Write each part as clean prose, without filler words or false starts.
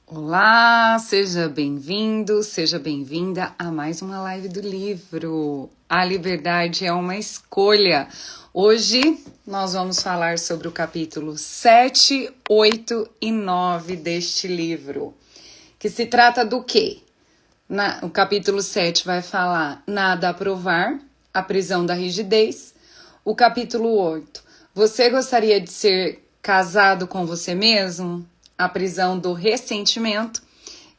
Olá, seja bem-vindo, seja bem-vinda a mais uma live do livro. A liberdade é uma escolha. Hoje nós vamos falar sobre o capítulo 7, 8 e 9 deste livro, que se trata do quê? O capítulo 7 vai falar nada a provar, a prisão da rigidez. O capítulo 8, você gostaria de ser casado com você mesmo? A prisão do ressentimento.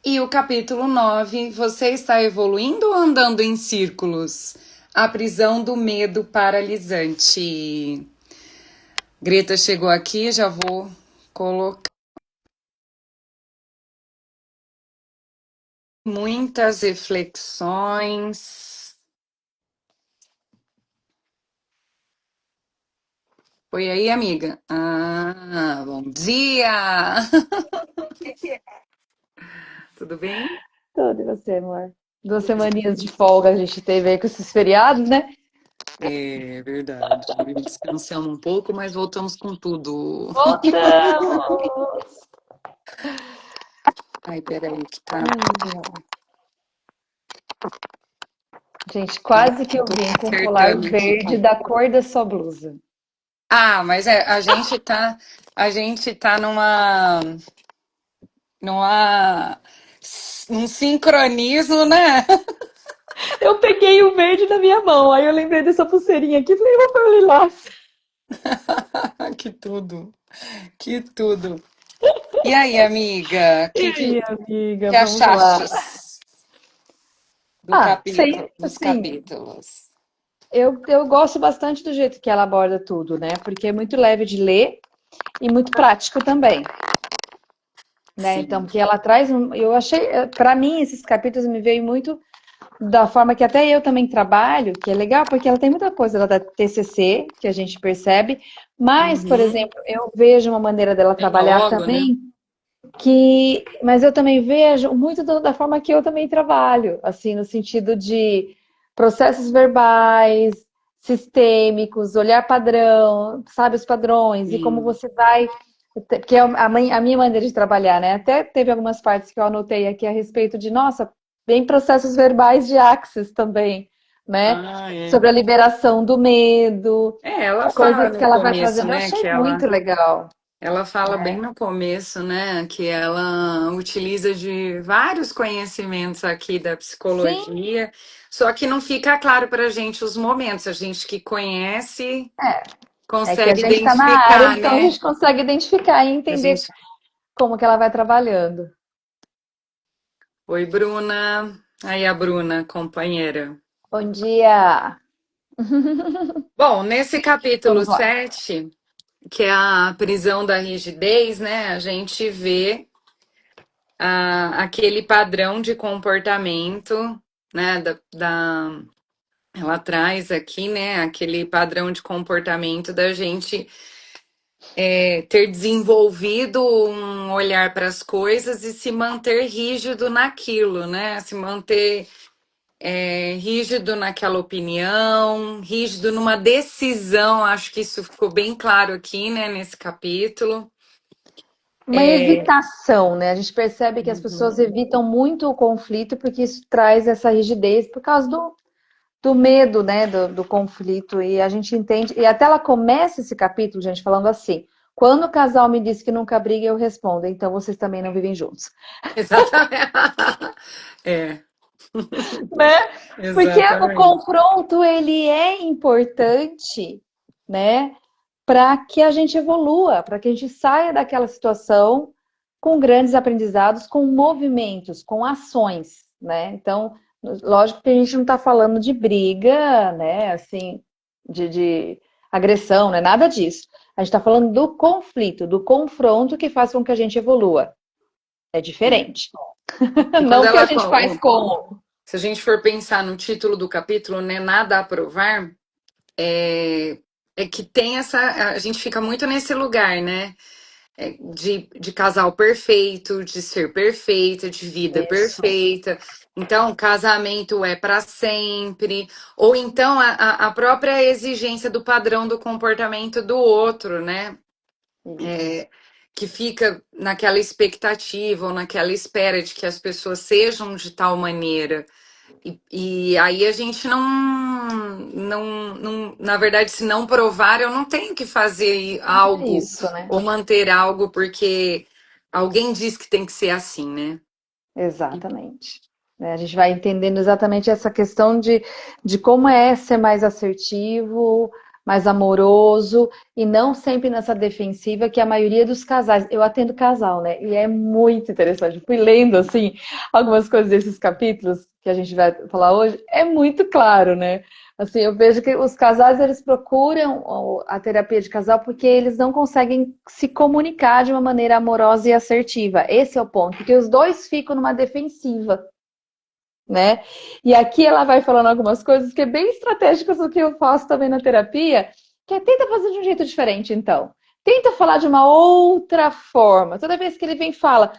E o capítulo 9, você está evoluindo ou andando em círculos? A prisão do medo paralisante. Greta chegou aqui, já vou colocar muitas reflexões. Oi aí, amiga. Ah, bom dia! Tudo bem? Tudo, e você, amor? 2 semaninhas de folga a gente teve aí com esses feriados, né? É verdade. Descansamos um pouco, mas voltamos com tudo. Voltamos! Ai, peraí, que tá. Ai, ó. Gente, Peraí, quase que eu tô vim com um colar acertando aqui. verde da cor da sua blusa. Ah, mas a gente tá numa, num sincronismo, né? Eu peguei o verde na minha mão, aí eu lembrei dessa pulseirinha aqui e falei, vou pôr o lilás. Que tudo, que tudo. E aí, amiga, o E que, aí, que, amiga, que vamos lá. achastes Sei, dos assim, capítulos? eu gosto bastante do jeito que ela aborda tudo, né? Porque é muito leve de ler e muito prático também. Né? Então, Sim. porque ela traz, eu achei, para mim, esses capítulos me veio muito da forma que até eu também trabalho, que é legal, porque ela tem muita coisa da TCC, que a gente percebe, mas, por Uhum. exemplo, eu vejo uma maneira dela Bem trabalhar logo, né? também, mas eu também vejo muito da forma que eu também trabalho, assim, no sentido de processos verbais, sistêmicos, olhar padrão, sabe, os padrões, e como Sim. você vai que é a minha maneira de trabalhar, né? Até teve algumas partes que eu anotei aqui a respeito de, nossa, bem processos verbais de Axis também, né? Ah, é. Sobre a liberação do medo, É, ela fala coisas que no ela vai começo, trazendo. Eu né, achei muito legal, ela fala bem né? no começo, né, que ela utiliza de vários conhecimentos aqui da Sim, psicologia, só que não fica claro para a gente os momentos. A gente que conhece é que a consegue gente está na área, identificar, então a né? gente consegue identificar e A entender gente. como que ela vai trabalhando. Oi, Bruna. Aí a Bruna, companheira. Bom dia! Bom, nesse capítulo Vamos lá. 7, que é a prisão da rigidez, né, a gente vê aquele padrão de comportamento, né, ela traz aqui, né, aquele padrão de comportamento da gente ter desenvolvido um olhar para as coisas e se manter rígido naquilo, né, se manter rígido naquela opinião, rígido numa decisão. Acho que isso ficou bem claro aqui, né, nesse capítulo. Uma evitação, né? A gente percebe que as pessoas Uhum. evitam muito o conflito porque isso traz essa rigidez por causa do medo, né? Do conflito. E a gente entende. E até ela começa esse capítulo, gente, falando assim: quando o casal me diz que nunca briga, eu respondo, então vocês também não vivem juntos. Exatamente. É, Né? Porque o exatamente. confronto, ele é importante, né? Para que a gente evolua, para que a gente saia daquela situação com grandes aprendizados, com movimentos, com ações, né? Então, lógico que a gente não está falando de briga, né? Assim, de agressão, né? Nada disso. A gente está falando do conflito, do confronto que faz com que a gente evolua. É É. diferente. E quando Não que a ela, gente faz como. se a gente for pensar no título do capítulo, né, nada a provar, é que tem essa, a gente fica muito nesse lugar, né? De casal perfeito, de ser perfeita, de vida Isso. perfeita. Então, casamento é para sempre. Ou então a própria exigência do padrão do comportamento do outro, né? Isso. que fica naquela expectativa ou naquela espera de que as pessoas sejam de tal maneira. E aí a gente na verdade, se não provar, eu não tenho que fazer É algo isso, né? ou manter algo porque alguém diz que tem que ser assim, né? Exatamente. Né, a gente vai entendendo exatamente essa questão de como é ser mais assertivo, mais amoroso, e não sempre nessa defensiva que a maioria dos casais. Eu atendo casal, né? E é muito interessante. Fui lendo, assim, algumas coisas desses capítulos que a gente vai falar hoje, é muito claro, né? Assim, eu vejo que os casais, eles procuram a terapia de casal porque eles não conseguem se comunicar de uma maneira amorosa e assertiva. Esse é o ponto, porque os dois ficam numa defensiva, né? E aqui ela vai falando algumas coisas que é bem estratégicas do que eu faço também na terapia, que é tenta fazer de um jeito diferente, então. Tenta falar de uma outra forma. Toda vez que ele vem e fala,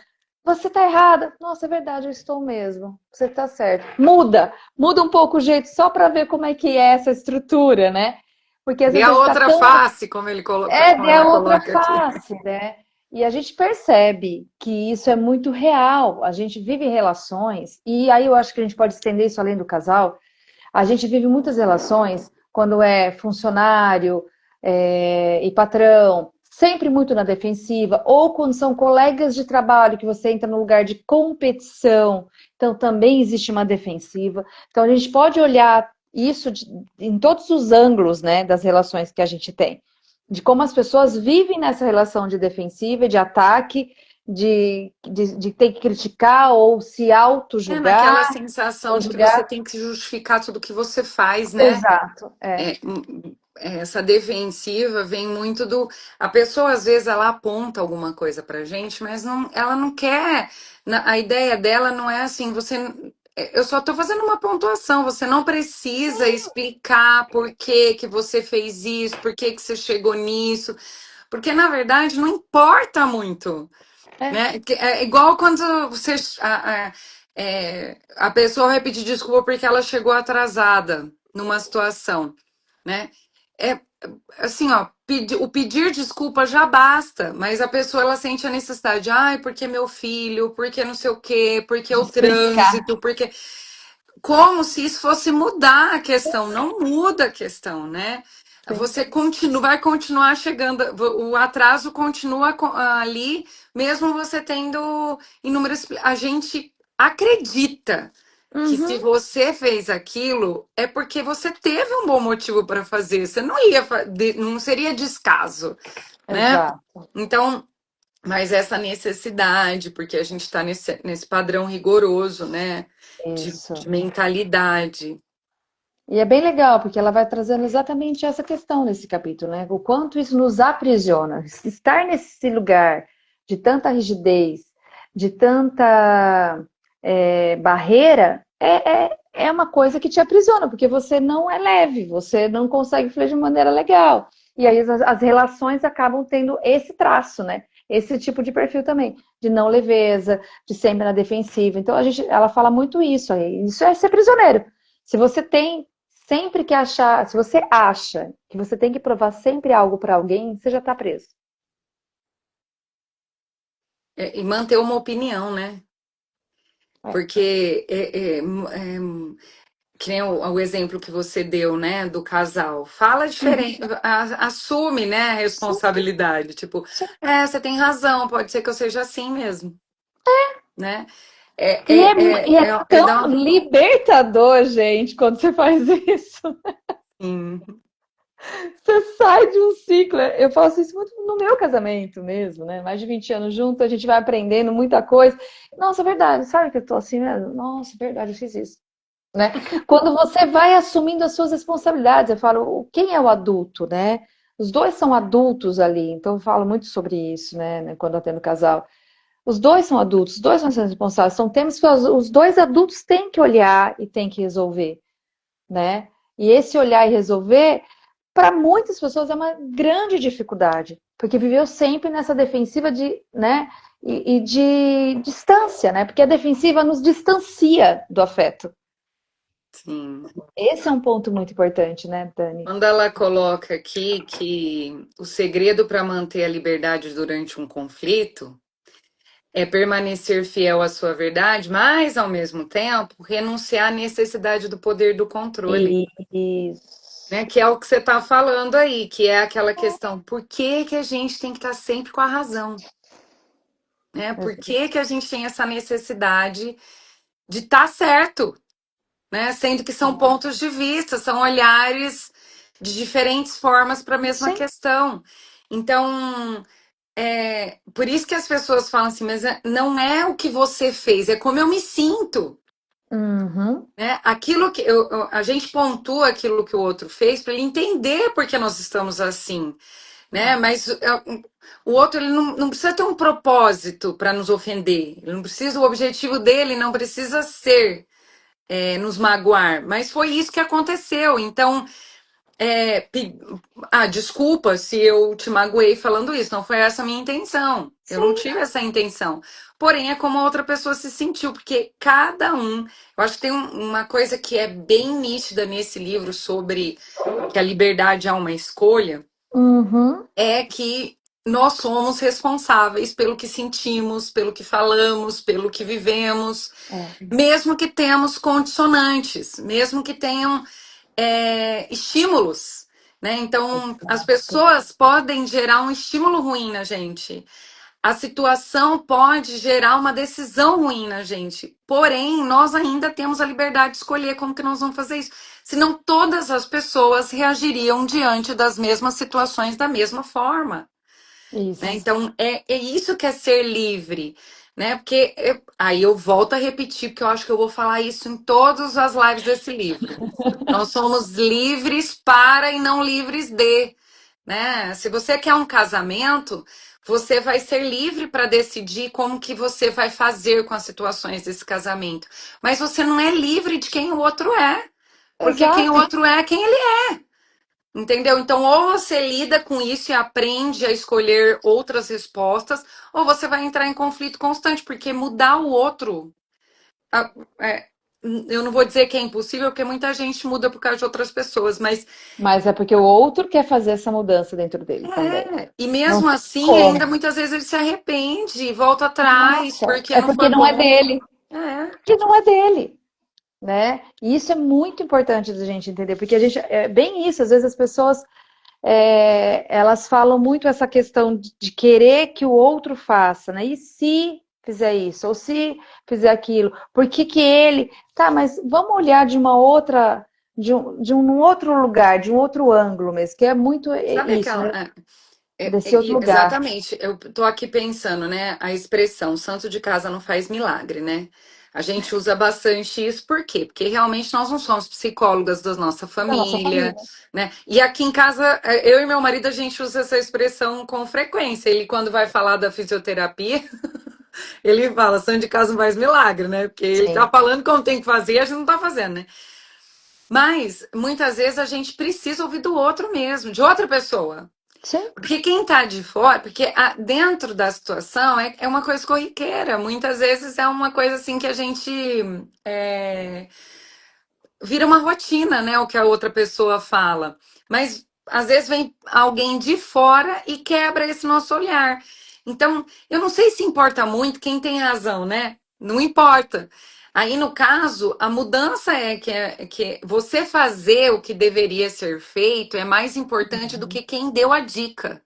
você tá errada. Nossa, é verdade, eu estou mesmo. Você tá certo. Muda um pouco o jeito só para ver como é que é essa estrutura, né? Porque às Vê vezes a a gente tá outra tão face, como ele coloca, como é ela outra coloca aqui. face, né? E a gente percebe que isso é muito real. A gente vive relações, e aí eu acho que a gente pode estender isso além do casal. A gente vive muitas relações quando é funcionário e patrão, sempre muito na defensiva, ou quando são colegas de trabalho que você entra no lugar de competição, então também existe uma defensiva. Então a gente pode olhar isso em todos os ângulos, né, das relações que a gente tem, de como as pessoas vivem nessa relação de defensiva, de ataque, de ter que criticar ou se É naquela auto-julgar sensação ou de que você julgar. tem que justificar tudo que você faz, né? Exato, é. Essa defensiva vem muito do. A pessoa, às vezes, ela aponta alguma coisa pra gente, mas não, ela não quer. A ideia dela não é assim, você. Eu só estou fazendo uma pontuação, você não precisa explicar por que que você fez isso, por que que você chegou nisso, porque na verdade não importa muito, É. né? É igual quando você a pessoa vai pedir desculpa porque ela chegou atrasada numa situação, né? É assim, ó, o pedir desculpa já basta, mas a pessoa ela sente a necessidade, ai, porque meu filho, porque não sei o quê, porque De o explicar. trânsito, porque como se isso fosse mudar a questão, não muda a questão, né? Sim. Você continua, vai continuar chegando, o atraso continua ali, mesmo você tendo inúmeras. A gente acredita que se Uhum. você fez aquilo é porque você teve um bom motivo para fazer. Você não ia, não seria descaso, né? Exato. Então, mas essa necessidade, porque a gente está nesse padrão rigoroso, né? De Isso. mentalidade. E é bem legal, porque ela vai trazendo exatamente essa questão nesse capítulo, né? O quanto isso nos aprisiona. Estar nesse lugar de tanta rigidez, de tanta barreira, é uma coisa que te aprisiona, porque você não é leve, você não consegue fluir de maneira legal. E aí as relações acabam tendo esse traço, né? Esse tipo de perfil também, de não leveza, de sempre na defensiva. Então ela fala muito isso aí. Isso é ser prisioneiro. Se você tem sempre que achar, se você acha que você tem que provar sempre algo para alguém, você já está preso. E manter uma opinião, né? É. Porque que nem o exemplo que você deu, né, do casal. Fala Uhum. diferente, assume, né, a Super, responsabilidade. Tipo, sim. você tem razão, pode ser que eu seja assim mesmo, né? E é, e é É tão dar libertador, gente, quando você faz isso. um. Você sai de um ciclo. Eu faço isso muito no meu casamento mesmo, né? Mais de 20 anos junto, a gente vai aprendendo muita coisa. Nossa, é verdade, sabe que eu tô assim mesmo? Nossa, é verdade, eu fiz isso. Né? Quando você vai assumindo as suas responsabilidades, eu falo, quem é o adulto, né? Os dois são adultos ali, então eu falo muito sobre isso, né? Quando eu atendo casal. Os dois são adultos, os dois são responsáveis, são temas que os dois adultos têm que olhar e têm que resolver, né? E esse olhar e resolver, para muitas pessoas é uma grande dificuldade, porque viveu sempre nessa defensiva de, né? E de distância, né? Porque a defensiva nos distancia do afeto. sim. Esse é um ponto muito importante, né, Dani? Quando ela coloca aqui que o segredo para manter a liberdade durante um conflito é permanecer fiel à sua verdade, mas, ao mesmo tempo, renunciar à necessidade do poder do controle, Isso. né? Que é o que você está falando aí, que é aquela questão, por que que a gente tem que estar sempre com a razão, né? Por que que a gente tem essa necessidade de estar certo, né? Sendo que são pontos de vista, são olhares de diferentes formas para a mesma Sim. questão. Então, por isso que as pessoas falam assim, mas não é o que você fez, é como eu me sinto. Uhum. Né? Aquilo que a gente pontua aquilo que o outro fez para ele entender por que nós estamos assim, né? Mas o outro ele não precisa ter um propósito para nos ofender. Ele não precisa, o objetivo dele não precisa ser nos magoar. Mas foi isso que aconteceu. Então, é, pe- desculpa se eu te magoei falando isso, não foi essa a minha intenção. Eu não Sim. tive essa intenção. Porém, é como a outra pessoa se sentiu, porque cada um. Eu acho que tem uma coisa que é bem nítida nesse livro sobre que a liberdade é uma escolha, Uhum. é que nós somos responsáveis pelo que sentimos, pelo que falamos, pelo que vivemos, É. mesmo que temos condicionantes, mesmo que tenham estímulos, né? Então, as Exato. pessoas podem gerar um estímulo ruim na gente. A situação pode gerar uma decisão ruim na gente. Porém, nós ainda temos a liberdade de escolher como que nós vamos fazer isso. Senão, todas as pessoas reagiriam diante das mesmas situações da mesma forma. Né? Isso. Então, é isso que é ser livre. Né? Porque aí eu volto a repetir, porque eu acho que eu vou falar isso em todas as lives desse livro. Nós somos livres para e não livres de, né? Se você quer um casamento, você vai ser livre para decidir como que você vai fazer com as situações desse casamento. Mas você não é livre de quem o outro é, porque quem o Exato. outro é quem ele é. Entendeu? Então, ou você lida com isso e aprende a escolher outras respostas, ou você vai entrar em conflito constante, porque mudar o outro a- é, eu não vou dizer que é impossível, porque muita gente muda por causa de outras pessoas, mas Mas é porque o outro quer fazer essa mudança dentro dele também. e Não mesmo tem assim, ainda como. muitas vezes ele se arrepende, volta atrás, Exato. porque É não porque foi não é bom. dele. É, Porque não é dele. Né? E isso é muito importante da gente entender, porque a gente é bem isso, às vezes as pessoas elas falam muito essa questão de querer que o outro faça, né? E se fizer isso, ou se fizer aquilo, por que que ele. Tá, mas vamos olhar de uma outra, de um outro lugar, de um outro ângulo mesmo, que é muito sabe isso, aquela. né? Desse outro lugar. Exatamente, eu tô aqui pensando, né? A expressão santo de casa não faz milagre, né? A gente usa bastante isso, por quê? Porque realmente nós não somos psicólogas da nossa Da nossa família, família. né? E aqui em casa, eu e meu marido, a gente usa essa expressão com frequência. Ele, quando vai falar da fisioterapia, ele fala, santo de casa não faz milagre, né? Porque ele tá Sim. falando como tem que fazer e a gente não tá fazendo, né? Mas, muitas vezes, a gente precisa ouvir do outro mesmo, de outra pessoa. Sim. Porque quem tá de fora, porque dentro da situação é uma coisa corriqueira. Muitas vezes é uma coisa assim que a gente é, vira uma rotina, né? O que a outra pessoa fala. Mas às vezes vem alguém de fora e quebra esse nosso olhar. Então, eu não sei se importa muito quem tem razão, né? Não importa. Aí, no caso, a mudança é que você fazer o que deveria ser feito é mais importante do que quem deu a dica.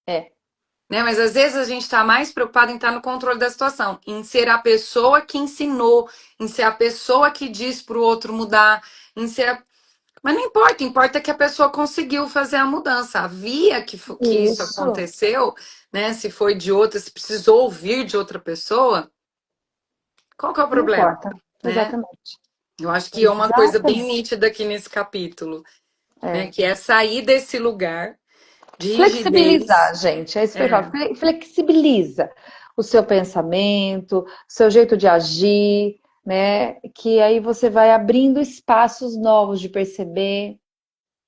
É. Né? Mas às vezes a gente está mais preocupado em estar no controle da situação, em ser a pessoa que ensinou, em ser a pessoa que diz para o outro mudar, em ser. Mas não importa, importa que a pessoa conseguiu fazer a mudança. A via que isso Isso. aconteceu, né? Se foi de outra, se precisou ouvir de outra pessoa, qual que é o Não problema, importa. né? Exatamente. Eu acho que é uma coisa bem Exatamente. nítida aqui nesse capítulo, né? É. Que é sair desse lugar de Flexibilizar, rigidez. gente, é isso que eu É, falo. Flexibiliza o seu pensamento, o seu jeito de agir, né? Que aí você vai abrindo espaços novos de perceber,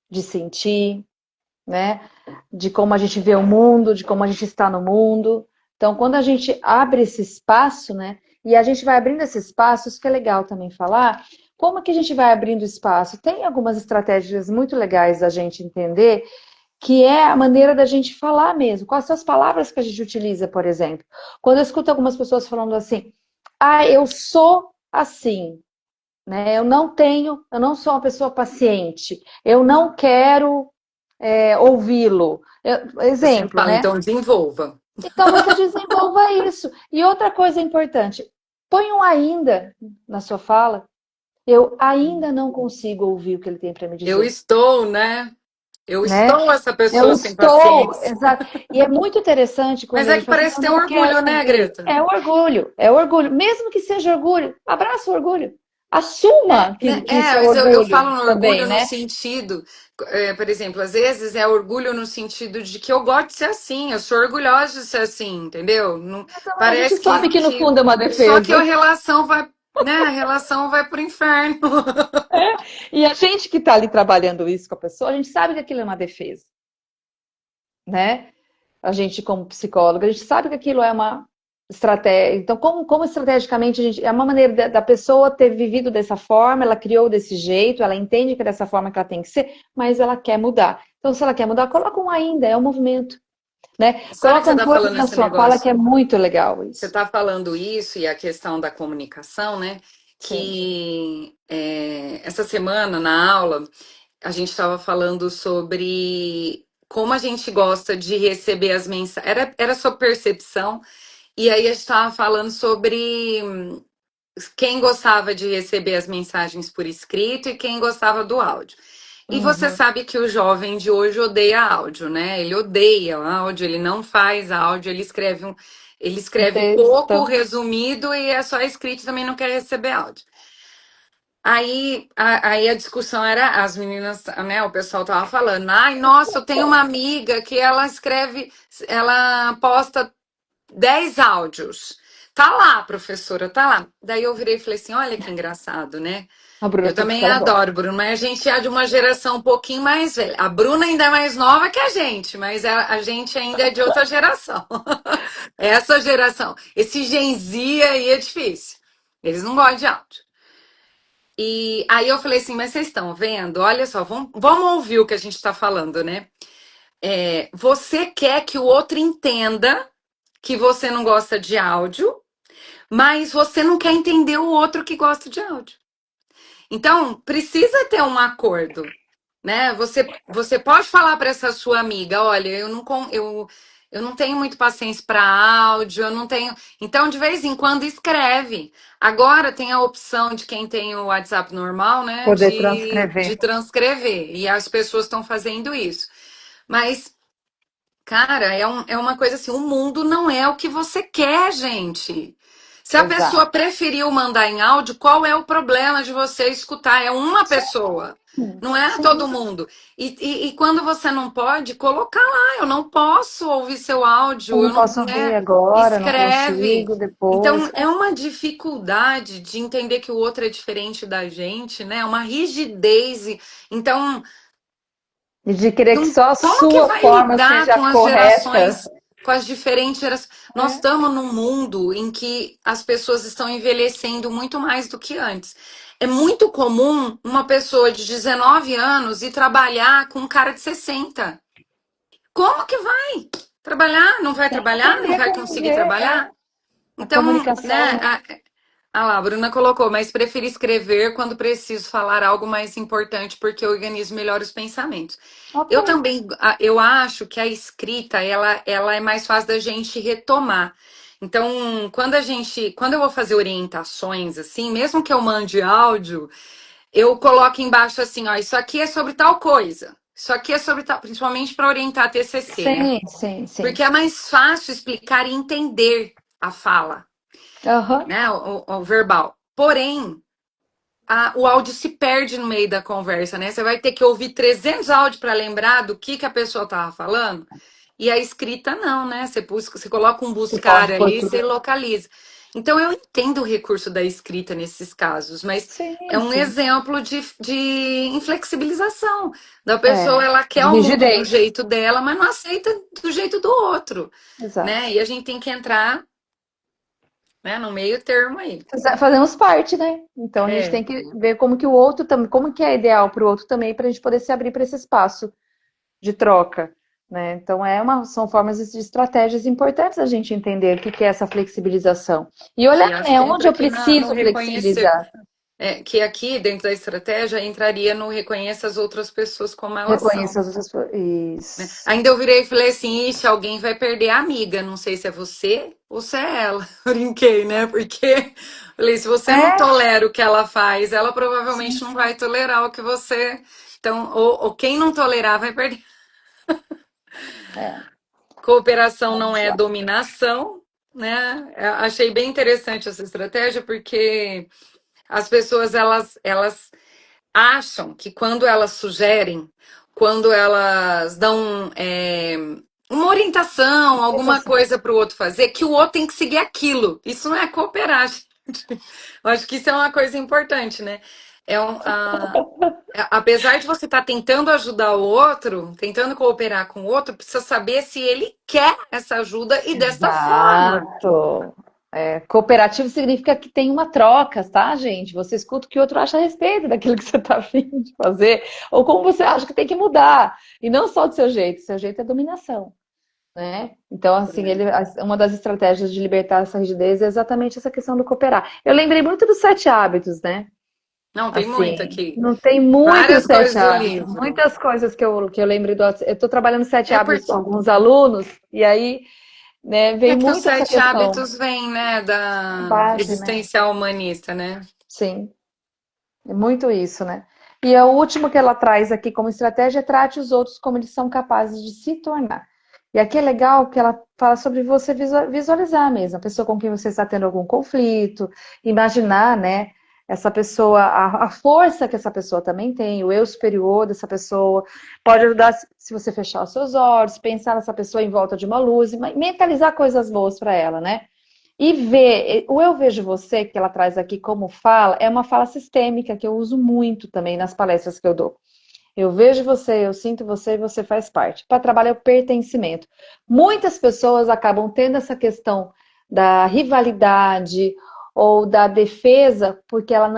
de sentir, né? De como a gente vê o mundo, de como a gente está no mundo. Então, quando a gente abre esse espaço, né? E a gente vai abrindo esse espaço, isso que é legal também falar, como é que a gente vai abrindo espaço? Tem algumas estratégias muito legais da gente entender, que é a maneira da gente falar mesmo. Quais são as palavras que a gente utiliza, por exemplo? Quando eu escuto algumas pessoas falando assim, ah, eu sou assim, né? Eu não sou uma pessoa paciente, eu não quero ouvi-lo. Eu sempre Exemplo, falo, né? então desenvolva. Então você desenvolva isso. E outra coisa importante, põe um ainda na sua fala. Eu ainda não consigo ouvir o que ele tem para me Eu dizer, estou, né? Eu né? estou essa Eu pessoa sem estou, paciência. exato. E é muito interessante quando Mas a é gente que fala assim, parece eu ter não quero orgulho, né, ouvir. Greta? É orgulho, é orgulho. Mesmo que seja orgulho, abraça o orgulho. Assuma Né? que isso é Mas eu orgulho falo no também, orgulho no né? sentido, por exemplo, às vezes é orgulho no sentido de que eu gosto de ser assim, eu sou orgulhosa de ser assim, entendeu? Não, Então, a gente parece sabe que no que fundo é uma só que a defesa. relação vai, né? A relação vai pro inferno. E a gente que está ali trabalhando isso com a pessoa, a gente sabe que aquilo é uma defesa, né? A gente, como psicóloga, a gente sabe que aquilo é uma estratégia. Então, como estrategicamente a gente. É uma maneira da pessoa ter vivido dessa forma, ela criou desse jeito, ela entende que é dessa forma que ela tem que ser, mas ela quer mudar. Então, se ela quer mudar, coloca um ainda, é um movimento, né? Sabe que você Colocam está coisas falando na esse sua fala que negócio? é muito legal Você isso. está falando isso e a questão da comunicação, né? Sim. Que essa semana na aula a gente estava falando sobre como a gente gosta de receber as mensagens. Era sobre percepção, e aí a gente estava falando sobre quem gostava de receber as mensagens por escrito e quem gostava do áudio. E você Uhum. sabe que o jovem de hoje odeia áudio, né? Ele odeia o áudio, ele não faz áudio, ele Um escreve pouco, texto. resumido e é só escrito, também não quer receber áudio. Aí a discussão era, as meninas, né, o pessoal tava falando, ai, nossa, eu tenho uma amiga que ela escreve, ela posta 10 áudios. Tá lá, professora, tá lá. Daí eu virei e falei assim, olha que engraçado, né? A Bruna Eu falou que também ficava bom. adoro, Bruno, mas a gente é de uma geração um pouquinho mais velha. A Bruna ainda é mais nova que a gente, mas a gente ainda é de outra geração. Essa geração, esse Gen Z aí é difícil. Eles não gostam de áudio. E aí eu falei assim, mas vocês estão vendo? Olha só, vamos ouvir o que a gente está falando, né? Você quer que o outro entenda que você não gosta de áudio, mas você não quer entender o outro que gosta de áudio. Então, precisa ter um acordo, né? Você pode falar para essa sua amiga, olha, eu não tenho muito paciência para áudio, eu não tenho. Então, de vez em quando escreve. Agora tem a opção de quem tem o WhatsApp normal, né, Poder de transcrever. transcrever. E as pessoas estão fazendo isso. Mas cara, é uma coisa assim, o mundo não é o que você quer, gente. Se a pessoa Exato. preferiu mandar em áudio, qual é o problema de você escutar? É uma pessoa, Sim, não é todo sim. mundo. E quando você não pode, colocar lá, eu não posso ouvir seu áudio, Eu eu não não, posso ouvir né? agora, não Escreve. consigo depois. Então, é uma dificuldade de entender que o outro é diferente da gente, né? Uma rigidez. Então, E de querer que só a como que sua vai forma lidar seja com as correta. gerações, com as diferentes gerações? Nós É. estamos num mundo em que as pessoas estão envelhecendo muito mais do que antes. É muito comum uma pessoa de 19 anos ir trabalhar com um cara de 60. Como que vai trabalhar? Não vai Tem que trabalhar? Não aprender a vai conseguir conviver. É. trabalhar? A Então, comunicação, né? né? Lá, a Bruna colocou, mas prefiro escrever quando preciso falar algo mais importante, porque eu organizo melhor os pensamentos. Ok. Eu também, eu acho que a escrita, ela é mais fácil da gente retomar. Então, quando eu vou fazer orientações, assim, mesmo que eu mande áudio, eu coloco embaixo assim, ó, isso aqui é sobre tal coisa. Isso aqui é sobre tal, principalmente para orientar TCC, né? Sim, sim, sim. Porque é mais fácil explicar e entender a fala, Aham. né? O verbal. Porém, o áudio se perde no meio da conversa, né? Você vai ter que ouvir 300 áudios para lembrar do que a pessoa estava falando. E a escrita não, né? Você coloca um Você buscar pode pôr ali, tudo. você localiza. Então eu entendo o recurso da escrita nesses casos, mas é Sim, um sim. exemplo de inflexibilização da pessoa. É. Ela quer De o mundo do rigidez. jeito dela, mas não aceita do jeito do outro, Exato. né? E a gente tem que entrar né? No meio termo aí. Fazemos parte, né? Então a gente É. tem que ver como que o outro também, como que é ideal para o outro também, para a gente poder se abrir para esse espaço de troca, né? Então são formas de estratégias importantes a gente entender o que que é essa flexibilização. E E olhar, acho né, que onde entra eu aqui no preciso reconhecer. flexibilizar. Que aqui, dentro da estratégia, entraria no reconheça as outras pessoas como elas são. Reconhecer as outras pessoas. Né? Isso. Ainda eu virei e falei assim, ixi, alguém vai perder a amiga, não sei se é você ou se é ela. Brinquei, né? Porque falei, se você não É, tolera o que ela faz, ela provavelmente sim. não vai tolerar o que você. Então, ou quem não tolerar vai perder. É, Cooperação não vamos é lá. dominação, né? Eu achei bem interessante essa estratégia, porque as pessoas elas acham que quando elas sugerem, quando elas dão uma orientação, alguma Sensação. coisa para o outro fazer, que o outro tem que seguir aquilo. Isso não é cooperar, gente. Eu acho que isso é uma coisa importante, né? É um, a, Apesar de você estar tentando ajudar o outro, tentando cooperar com o outro, precisa saber se ele quer essa ajuda e desta forma. Exato. É, cooperativo significa que tem uma troca, tá, gente? Você escuta o que o outro acha a respeito daquilo que você está afim de fazer, ou como você acha que tem que mudar. E não só do seu jeito, seu jeito é dominação, né? Então, assim, uma das estratégias de libertar essa rigidez é exatamente essa questão do cooperar. Eu lembrei muito dos 7 hábitos, né? Não, tem muito Assim, aqui. não tem muitos Várias sete coisas do hábitos, livro. muitas coisas que eu lembrei do WhatsApp. Eu estou trabalhando sete É hábitos com porque alguns alunos, e aí, né, É vem que os muito essa sete questão, hábitos vêm, né, a da base, né? existencial humanista, né? Sim, é muito isso, né? E o último que ela traz aqui como estratégia é trate os outros como eles são capazes de se tornar. E aqui é legal que ela fala sobre você visualizar mesmo, a pessoa com quem você está tendo algum conflito, imaginar, né, essa pessoa, a força que essa pessoa também tem, o eu superior dessa pessoa. Pode ajudar se você fechar os seus olhos, pensar nessa pessoa em volta de uma luz, e mentalizar coisas boas para ela, né? E ver, o eu vejo você, que ela traz aqui como fala, é uma fala sistêmica que eu uso muito também nas palestras que eu dou. Eu vejo você, eu sinto você e você faz parte. Para trabalhar o pertencimento. Muitas pessoas acabam tendo essa questão da rivalidade ou da defesa porque ela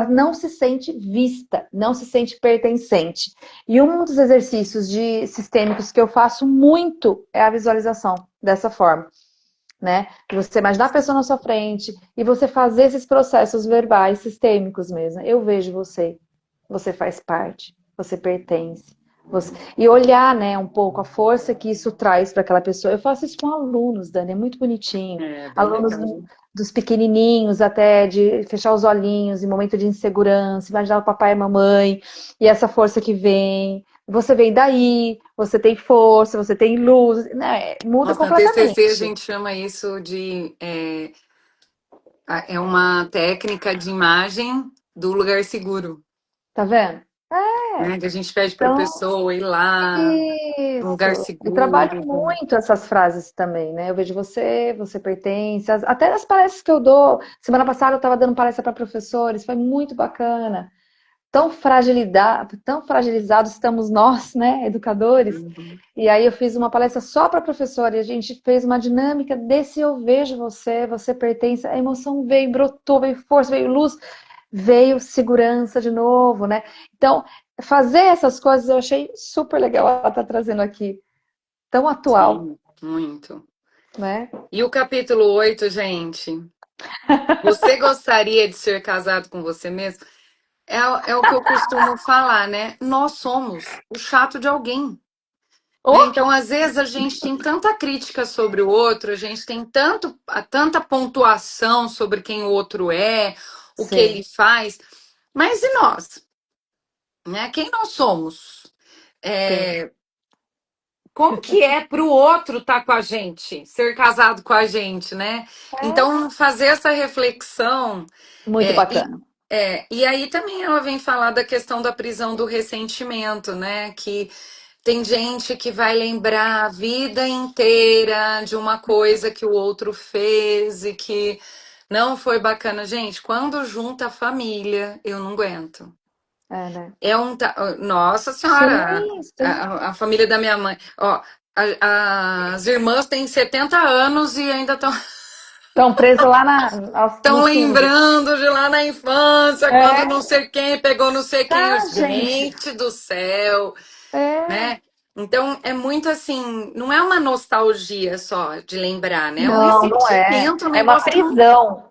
não se sente vista, não se sente pertencente. E um dos exercícios de sistêmicos que eu faço muito é a visualização dessa forma, né? De você imaginar a pessoa na sua frente e você fazer esses processos verbais sistêmicos mesmo. Eu vejo você, você faz parte, você pertence. E olhar, né, um pouco a força que isso traz para aquela pessoa. Eu faço isso com alunos, Dani, é muito bonitinho. É bem Alunos legal. dos pequenininhos, até de fechar os olhinhos em momento de insegurança, imaginar o papai e a mamãe, e essa força que vem. Você vem daí, você tem força, você tem luz, né? Muda Nossa, na TCC a completamente. gente chama isso de uma técnica de imagem do lugar seguro, Tá vendo? né? Que a gente pede para a Então, pessoa ir lá, um lugar isso. Eu trabalho seguro. muito essas frases também, né? Eu vejo você, você pertence. Até nas palestras que eu dou. Semana passada eu estava dando palestra para professores, foi muito bacana. Tão fragilizados estamos nós, né, educadores. Uhum. E aí eu fiz uma palestra só para professor e a gente fez uma dinâmica desse eu vejo você, você pertence. A emoção veio, brotou, veio força, veio luz, veio segurança de novo, né? Então, fazer essas coisas eu achei super legal ela tá trazendo aqui, tão atual, Sim, muito. né? E o capítulo 8, gente? Você gostaria de ser casado com você mesmo? É o que eu costumo falar, né? Nós somos o chato de alguém. Né? Oh, Então, às vezes, a gente tem tanta crítica sobre o outro, a gente tem tanta pontuação sobre quem o outro é, o que sim, ele faz, mas e nós? Né? Quem nós somos? sim. É, como que é para o outro estar com a gente, ser casado com a gente, né? É Então, fazer essa reflexão. muito É, e, bacana. e aí também ela vem falar da questão da prisão do ressentimento, né? Que tem gente que vai lembrar a vida inteira de uma coisa que o outro fez e que não foi bacana. Gente, quando junta a família, eu não aguento. É, né? Nossa Senhora, Sim, sim. a família da minha mãe. Ó, as irmãs têm 70 anos e ainda estão. Estão presos lá Estão no fundo. lembrando de lá na infância, quando É, não sei quem pegou não sei quem. tá, gente. Gente do céu, É. né? Então é muito assim, não é uma nostalgia só de lembrar, né? É um Não, não é. ressentimento, um É uma negócio que não. prisão.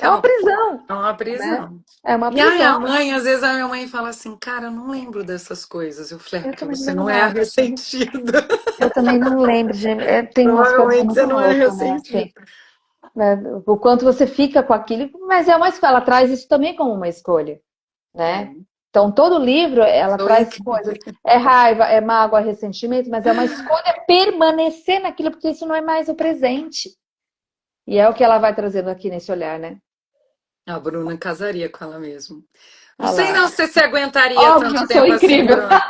É uma Então, prisão, é uma né? prisão. É uma E a minha prisão. mãe, às vezes a minha mãe fala assim, cara, eu não lembro dessas coisas. Eu falei, "É Eu porque também não você lembro não é a nada. ressentida. Eu também não lembro, gente. É, tem umas coisas Provavelmente muito você não é loucas, né? Assim, ressentida. né? O quanto você fica com aquilo, mas é uma escolha, ela traz isso também como uma escolha, É, né? Então, todo livro, ela sou traz incrível. coisas. É raiva, é mágoa, é ressentimento, mas é uma escolha permanecer naquilo, porque isso não é mais o presente. E é o que ela vai trazendo aqui nesse olhar, né? A Bruna casaria com ela mesmo. Não Olha sei lá. não se você aguentaria Óbvio, tanto eu sou tempo assim, incrível. Bruna.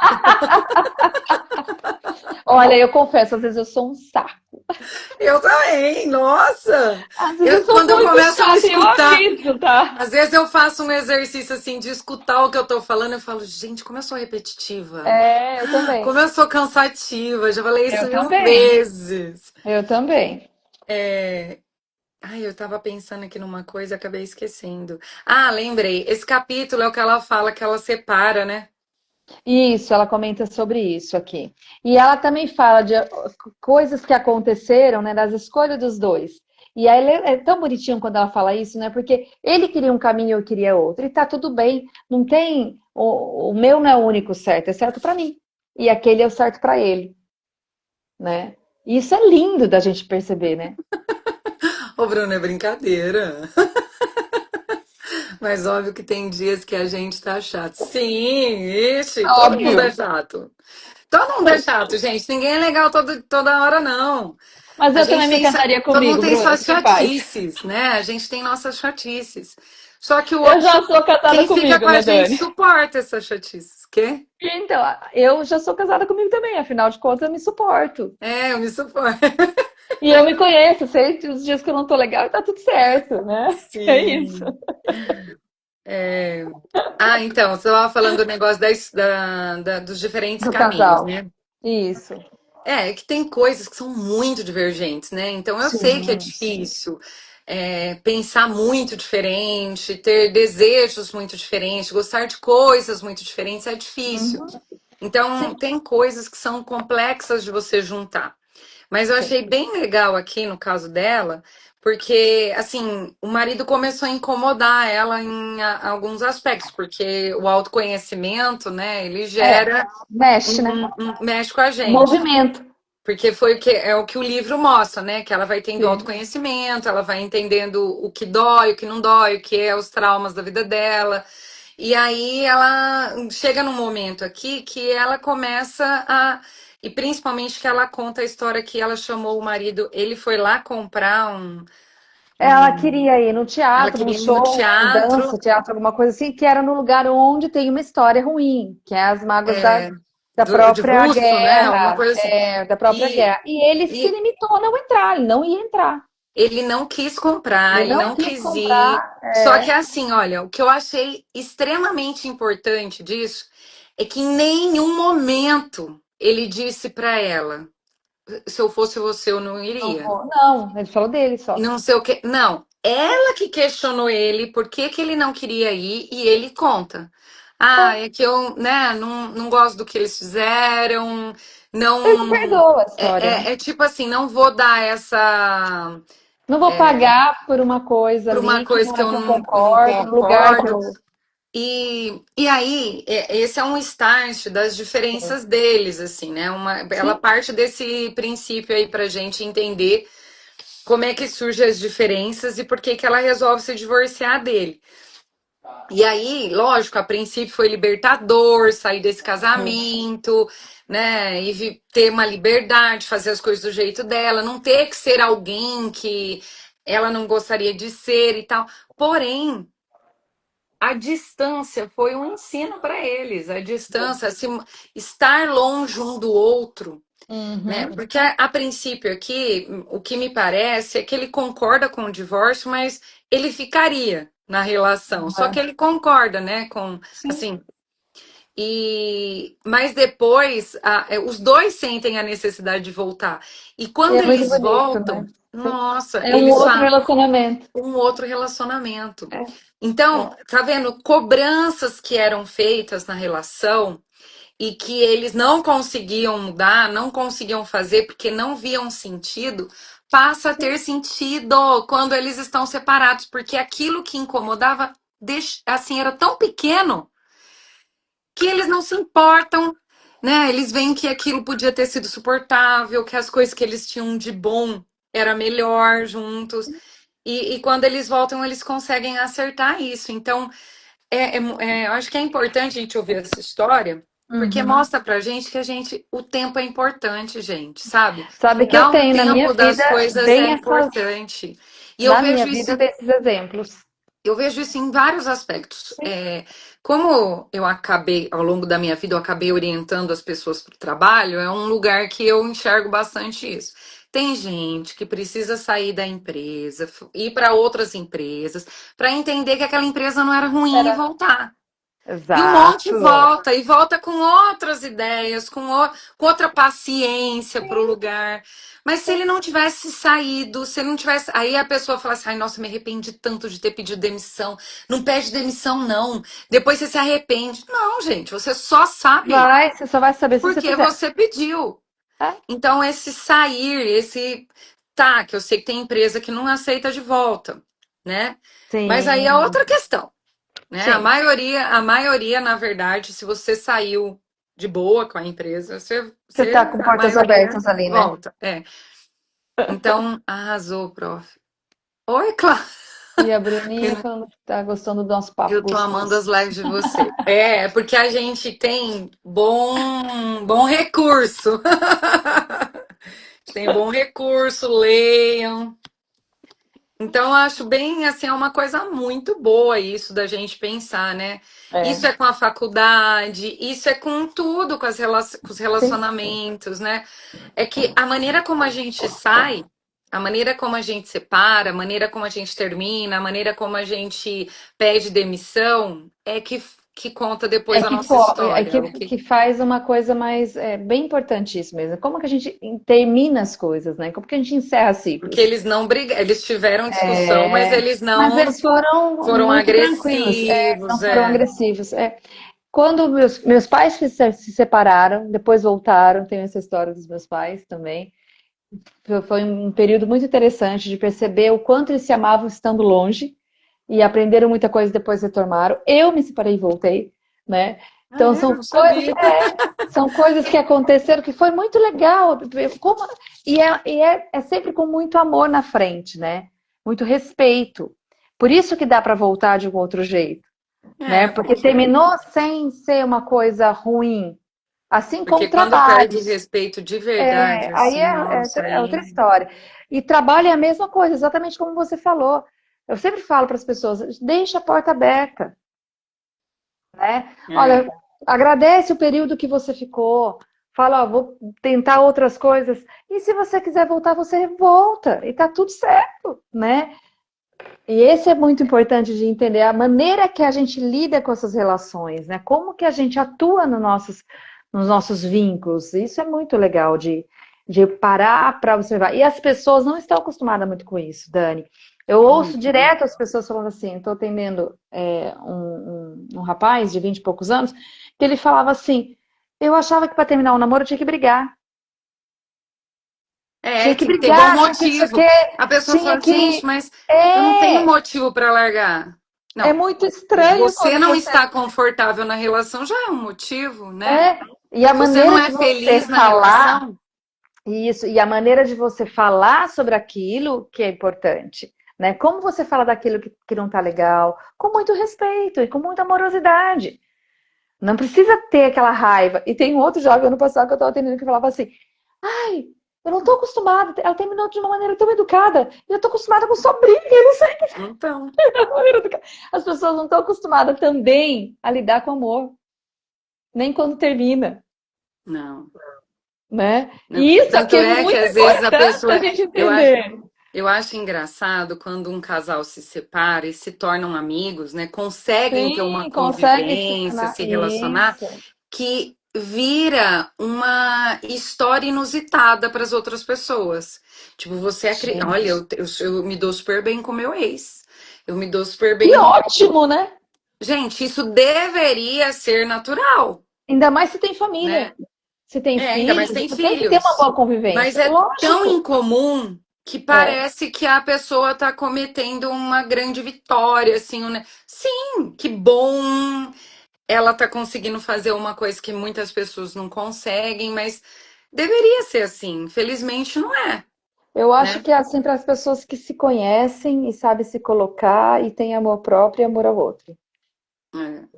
Olha, eu confesso, às vezes eu sou um saco. Eu também, nossa! Às vezes eu sou Quando eu muito começo a me chata e eu escutar, aviso, tá? às vezes eu faço um exercício assim de escutar o que eu tô falando, eu falo, gente, como eu sou repetitiva. É, eu também. Como eu sou cansativa, já falei isso Eu mil também. vezes. Eu também. É... Ai, eu tava pensando aqui numa coisa, e acabei esquecendo. Ah, lembrei. Esse capítulo é o que ela fala que ela separa, né? Isso, ela comenta sobre isso aqui. E ela também fala de coisas que aconteceram, né, das escolhas dos dois. E aí é tão bonitinho quando ela fala isso, né? Porque ele queria um caminho, eu queria outro. E tá tudo bem. Não tem. O meu não é o único certo, é certo para mim. E aquele é o certo para ele, né? E isso é lindo da gente perceber, né? Ô, Bruno, é brincadeira. Mas óbvio que tem dias que a gente tá chato. Sim, ixi, todo mundo é Óbvio. chato. Todo mundo é chato, gente. Ninguém é legal toda hora, não. Mas A eu também gente me tem, encantaria todo mundo comigo, tem Bruna, suas fique em paz. chatices, né? A gente tem nossas chatices. Só que o Eu outro, já sou casada quem fica com comigo, a né, gente Dani? suporta essas chatices. Quê? Então, eu já sou casada comigo também, afinal de contas, eu me suporto. É, eu me suporto. E eu me conheço, sei que os dias que eu não tô legal e tá tudo certo, né? É isso. Sim. É... Ah, então, você estava falando do negócio dos diferentes Do caminhos, casal. né? Isso. É que tem coisas que são muito divergentes, né? Então eu sei que é Sim, sim. difícil pensar muito diferente, ter desejos muito diferentes, gostar de coisas muito diferentes, é difícil. Uhum. Então Sim, tem coisas que são complexas de você juntar. Mas eu sim. achei bem legal aqui no caso dela, porque assim, o marido começou a incomodar ela em alguns aspectos, porque o autoconhecimento, né, ele É, gera mexe, né? mexe com a gente. Movimento. Porque foi o que o livro mostra, né? Que ela vai tendo Sim. autoconhecimento, ela vai entendendo o que dói, o que não dói, o que é os traumas da vida dela. E aí ela chega num momento aqui que ela começa a. E principalmente que ela conta a história que ela chamou o marido, ele foi lá comprar Ela um- queria ir no ela teatro, num queria ir no show, né, dança, teatro teatro, alguma coisa assim, que era no lugar onde tem uma história ruim, que é as mágoas da de própria russo, né? Alguma guerra, coisa assim. da própria E, guerra. E ele se e limitou a não entrar, ele não ia entrar. ele não quis comprar, Ele ele não não quis quis ir. comprar. Só que assim, olha, o que eu achei extremamente importante disso é que em nenhum momento ele disse para ela, se eu fosse você, eu não Não iria. vou. Não, ele falou dele só. Não sei o que. Não, ela que questionou ele por que que ele não queria ir e ele conta. Ah, É, é que eu, né, não gosto do que eles fizeram, ele não não. perdoa a É, história, né? é tipo assim, não vou dar essa. Não vou pagar por uma coisa Para uma ali que coisa não que é eu que eu não concordo, no lugar que concordo. eu. E aí, esse é um start das diferenças deles, assim, né? Ela Sim, parte desse princípio aí pra gente entender como é que surgem as diferenças e por que que ela resolve se divorciar dele. E aí, lógico, a princípio foi libertador sair desse sim. casamento, né? E ter uma liberdade, fazer as coisas do jeito dela, não ter que ser alguém que ela não gostaria de ser e tal. Porém, a distância foi um ensino para eles, a distância, estar longe um do outro, né? Uhum. Porque a princípio aqui, o que me parece é que ele concorda com o divórcio, mas ele ficaria na relação. Só que Uhum. ele concorda, né? Com Sim. assim. Mas depois os dois sentem a necessidade de voltar. E E quando é muito eles bonito, voltam, né? nossa, É um eles outro falam relacionamento. um outro relacionamento. É, Então, é. tá vendo? Cobranças que eram feitas na relação e que eles não conseguiam mudar, não conseguiam fazer porque não viam sentido, passa a ter sentido quando eles estão separados, porque aquilo que incomodava, assim, era tão pequeno que eles não se importam, né? Eles veem que aquilo podia ter sido suportável, que as coisas que eles tinham de bom era melhor juntos. E quando eles voltam, eles conseguem acertar isso. Então, eu acho que é importante a gente ouvir essa história, porque Uhum. mostra pra gente que o tempo é importante, gente, sabe? Sabe que eu Dar um tenho na minha tempo das vida coisas é bem essas. importante. E eu Na minha vejo vida eu isso tenho esses exemplos. eu vejo isso em vários aspectos. Sim. Como eu acabei, ao longo da minha vida, eu acabei orientando as pessoas para o trabalho, é um lugar que eu enxergo bastante isso. Tem gente que precisa sair da empresa, ir para outras empresas, para entender que aquela empresa não era ruim e Era. voltar. E um monte Exato. volta, e volta com outras ideias, com outra paciência para o Sim, lugar. Mas se sim. ele não tivesse saído, se ele não tivesse. Aí a pessoa fala assim: ai, nossa, me arrependi tanto de ter pedido demissão. Não pede demissão, não. Depois você se arrepende. Não, gente, você só sabe Você só vai saber se você porque fizer. você pediu. É? Então, esse sair, esse. Tá, que eu sei que tem empresa que não aceita de volta, né? Mas aí é Sim, outra questão, né? sim. A maioria, na verdade, se você saiu de boa com a empresa, Você tá com a portas maioria abertas ali, né? volta. Então, arrasou, prof. Oi, Cláudia. E a Bruninha falando que tá gostando do nosso papo Eu tô amando gostoso. as lives de você. Porque a gente tem bom recurso. Tem bom recurso, leiam. Então, eu acho bem assim, é uma coisa muito boa isso da gente pensar, né? Isso É, é com a faculdade, isso é com tudo, com os sim. relacionamentos, né? É que a maneira como a gente sai, a maneira como a gente separa, a maneira como a gente termina, a maneira como a gente pede demissão, que conta depois a nossa história. O que Que faz uma coisa mais bem importante isso mesmo. Como que a gente termina as coisas, né? Como que a gente encerra Porque ciclos? eles não brigaram, eles tiveram discussão, mas É, eles mas não eles foram foram muito tranquilos, não agressivos, foram agressivos. Quando meus pais se separaram, depois voltaram, tenho essa história dos meus pais também. Foi um período muito interessante de perceber o quanto eles se amavam estando longe e aprenderam muita coisa e depois retornaram. Eu me separei e voltei, né? Ah, Então não sabia. são coisas que aconteceram que foi muito legal. É sempre com muito amor na frente, né? Muito respeito. Por isso que dá para voltar de um outro jeito, né? Porque Porque terminou sem ser uma coisa ruim. Assim como Porque quando perde trabalhos. respeito de verdade, Aí assim, nossa, é outra aí. história. E trabalho é a mesma coisa, exatamente como você falou. Eu sempre falo para as pessoas, deixa a porta aberta, né? É. Olha, agradece o período que você ficou. Fala, ó, vou tentar outras coisas. E se você quiser voltar, você volta. E tá tudo certo, né? E esse é muito importante de entender a maneira que a gente lida com essas relações, né? Como que a gente atua nos nossos vínculos. Isso é muito legal de parar para observar. E as pessoas não estão acostumadas muito com isso, Dani. Eu ouço Uhum. direto as pessoas falando assim, estou atendendo um rapaz de 20 e poucos anos, que ele falava assim, eu achava que para terminar um namoro eu tinha que brigar. Tinha que Tem que ter bom brigar, tinha que não sei o motivo. quê, A pessoa tinha fala, gente, que... mas eu não tenho É, motivo para largar. é Não. muito estranho Você quando não você está confortável na relação, já é um motivo, né? é. E a Se você não maneira é de você feliz na falar relação, isso, e a maneira de você falar sobre aquilo que é importante, né? Como você fala daquilo que não tá legal, com muito respeito e com muita amorosidade. Não precisa ter aquela raiva. E tem um outro jovem ano passado que eu estava atendendo que falava assim: ai, eu não tô acostumada. Ela terminou de uma maneira tão educada. E eu tô acostumada com só briga. Eu não sei então, da maneira educada. As pessoas não estão acostumadas também a lidar com amor, nem quando termina, não, né? não. E isso aqui Tanto é é que muito às vezes a importante a pessoa, gente eu acho entender. Eu acho engraçado quando um casal se separa e se tornam amigos, né? Conseguem ter uma Sim, consegue convivência, funcionar. se relacionar, Isso. que vira uma história inusitada para as outras pessoas. Tipo, você acredita. Olha, Gente, eu me dou super bem com meu ex. Eu me dou super que bem. ótimo, né? Gente, isso deveria ser natural, Ainda mais se tem família. né? Se tem É, ainda mais filhos, tem você tem que ter uma filhos. boa Mas convivência. é tão Lógico. incomum que É. parece que a pessoa está cometendo uma grande vitória, assim, sim, que bom, ela está conseguindo fazer uma coisa que muitas pessoas não conseguem, mas deveria ser assim. Infelizmente não é, Eu acho né? que é assim para as pessoas que se conhecem e sabem se colocar e têm amor próprio e amor ao outro, É.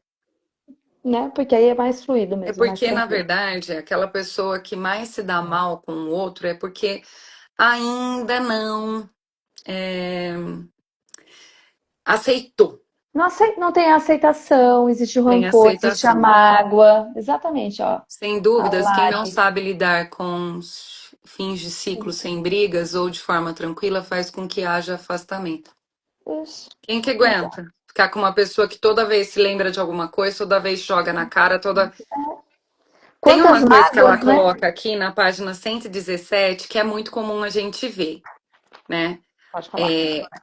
né? Porque aí é mais fluido É mesmo, mais porque, na tranquilo. verdade, aquela pessoa que mais se dá mal com o outro é porque ainda não aceitou, Não tem a aceitação, existe o tem rancor, existe a aceitação. mágoa. Exatamente, ó. Sem A dúvidas, quem não Lari. sabe lidar com os fins de ciclo sem brigas ou de forma tranquila faz com que haja afastamento. Isso. Quem que aguenta? Ficar com uma pessoa que toda vez se lembra de alguma coisa, toda vez joga na cara, toda. Tem Quantas uma coisa que ela mágoas, né? coloca aqui na página 117 que é muito comum a gente ver, né? Pode falar.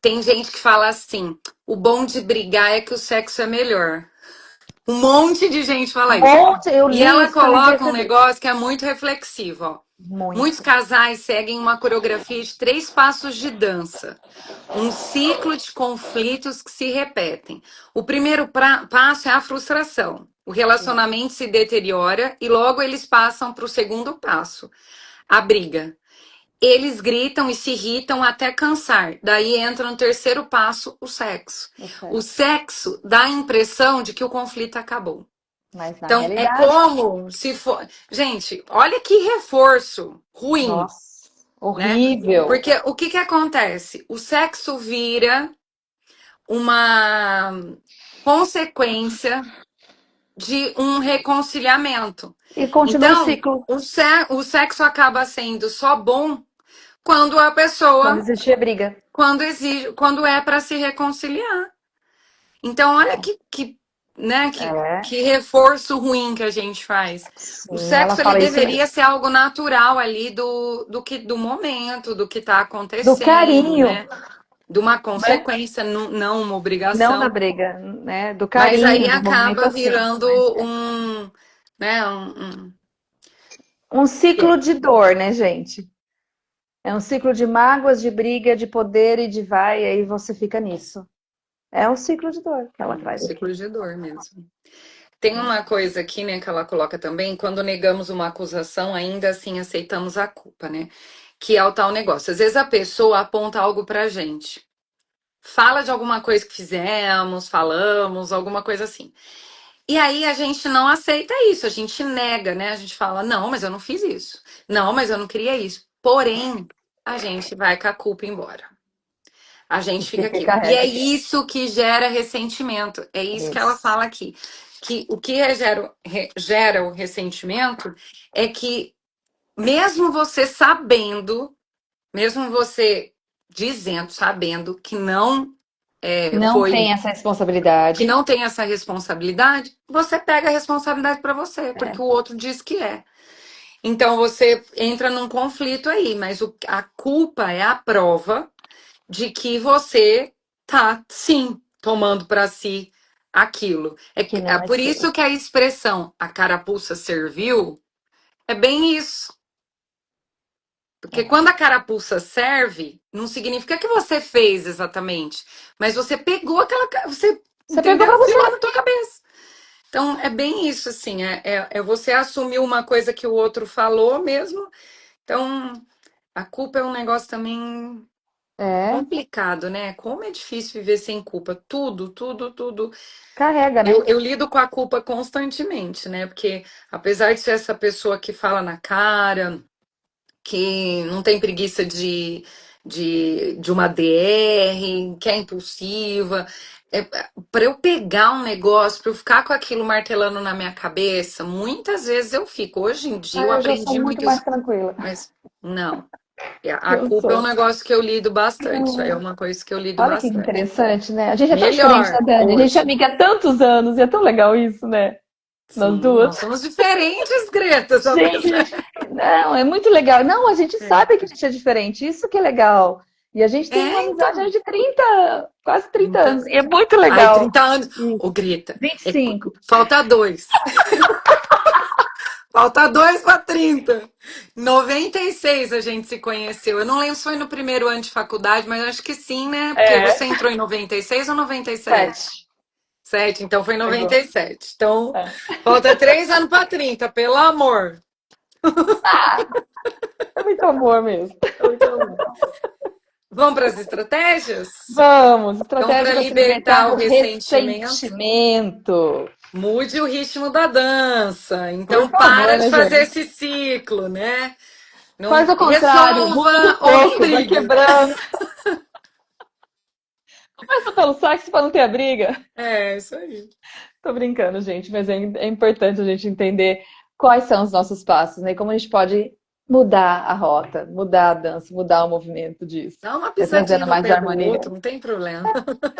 Tem gente que fala assim: o bom de brigar é que o sexo é melhor. Um monte de gente fala isso. Monte, eu E li ela isso também, coloca um percebi. negócio que é muito reflexivo, ó. Muitos Muito. casais seguem uma coreografia de 3 passos de dança, um ciclo de conflitos que se repetem. O primeiro passo é a frustração. O Sim, relacionamento se deteriora e logo eles passam para o segundo passo, a briga. Eles gritam e se irritam até cansar. Daí entra no terceiro passo, o sexo. o O sexo. sexo dá a impressão de que o conflito acabou. Mas na Então, é realidade, como se for. Gente, olha que reforço ruim, nossa, né? horrível. Porque o que que acontece? O sexo vira uma consequência de um reconciliamento. E continua o Então, ciclo. o sexo acaba sendo só bom quando a Quando pessoa, existia briga. quando exige, quando é para se reconciliar. Então, olha né, É, que reforço ruim que a gente faz. O sim, ela sexo ele fala isso deveria mesmo. ser algo natural ali do momento, do que está Do acontecendo, carinho, né? De uma né? consequência, não uma Não da obrigação. briga, né? Do Mas aí carinho, do movimento acaba assim. virando Mas né, um ciclo é de dor, né, gente? É um ciclo de mágoas, de briga, de poder e de vai, e aí você fica nisso. É um ciclo de dor que ela um traz aqui. ciclo de dor mesmo. Tem uma coisa aqui, né, que ela coloca também, quando negamos uma acusação, ainda assim aceitamos a culpa, né? Que é o tal negócio. Às vezes a pessoa aponta algo pra gente. Fala de alguma coisa que fizemos, falamos, alguma coisa assim. E aí a gente não aceita isso, a gente nega, né? A gente fala, não, mas eu não fiz isso. Não, mas eu não queria isso. Porém, a gente vai com a culpa embora. A gente fica Fica e aqui. E é carrega. isso que gera ressentimento. É isso que ela Isso. fala aqui. Que o que gera o ressentimento é que, mesmo você sabendo, mesmo você dizendo, sabendo que não Não foi, tem essa que responsabilidade. não tem essa responsabilidade, você pega a responsabilidade para você, porque o outro diz que é. Então você entra num conflito aí, mas a culpa é a prova de que você tá, sim, tomando para si aquilo. Que É não é por seu. isso que a expressão a carapuça serviu é bem isso. Porque É. quando a carapuça serve, não significa que você fez exatamente, mas você pegou aquela, você, Você pegou entendeu? pra você. Enfiou na tua cabeça. Então, é bem isso, assim, é você assumir uma coisa que o outro falou mesmo. Então, a culpa é um negócio também É, complicado, né? Como é difícil viver sem culpa. Tudo, tudo, tudo. carrega, né? Eu lido com a culpa constantemente, né? Porque apesar de ser essa pessoa que fala na cara, que não tem preguiça de uma DR, que é impulsiva, para eu pegar um negócio, para eu ficar com aquilo martelando na minha cabeça, muitas vezes eu fico. Hoje em dia Ah, eu eu já sou aprendi muito muito mais isso, tranquila. mas não. A Eu culpa é um sou. negócio que eu lido bastante, é uma coisa que eu lido Olha que bastante. interessante, né? A gente é tão diferente, né, Melhor Dani? A gente é hoje. amiga há tantos anos e é tão legal isso, né? nas Sim, duas. nós somos diferentes, Greta, só pra... Gente, não, é muito legal. Não, a gente É, sabe que a gente é diferente, isso que é legal. E a gente tem uma amizade então. aí de 30, quase 30 anos, 30. e é muito Ai, legal. 30 anos. Ô, Isso, Greta, 25. falta dois. Falta dois para 30. 96 a gente se conheceu. Eu não lembro se foi no primeiro ano de faculdade, mas acho que sim, né? Porque É, você entrou em 96 ou 97? 7. Sete, então foi em Pegou. 97. Então, É. falta 3 anos para 30, pelo amor. É muito amor mesmo. Então, vamos para as estratégias? Vamos, Então, estratégia para para se libertar libertar o do ressentimento, ressentimento. mude o ritmo da dança. Por Então, para favor, de né, fazer gente? esse ciclo, né? Faz Não o contrário, muda do resolva ou não corpo, vai brigue. quebrando. Começa pelo sax para não ter a briga. É, isso aí. Tô brincando, gente, mas é importante a gente entender quais são os nossos passos, né? E como a gente pode mudar a rota, mudar a dança, mudar o movimento disso. Dá uma É pisadinha trazendo no mais pé do harmonia. outro, não tem problema.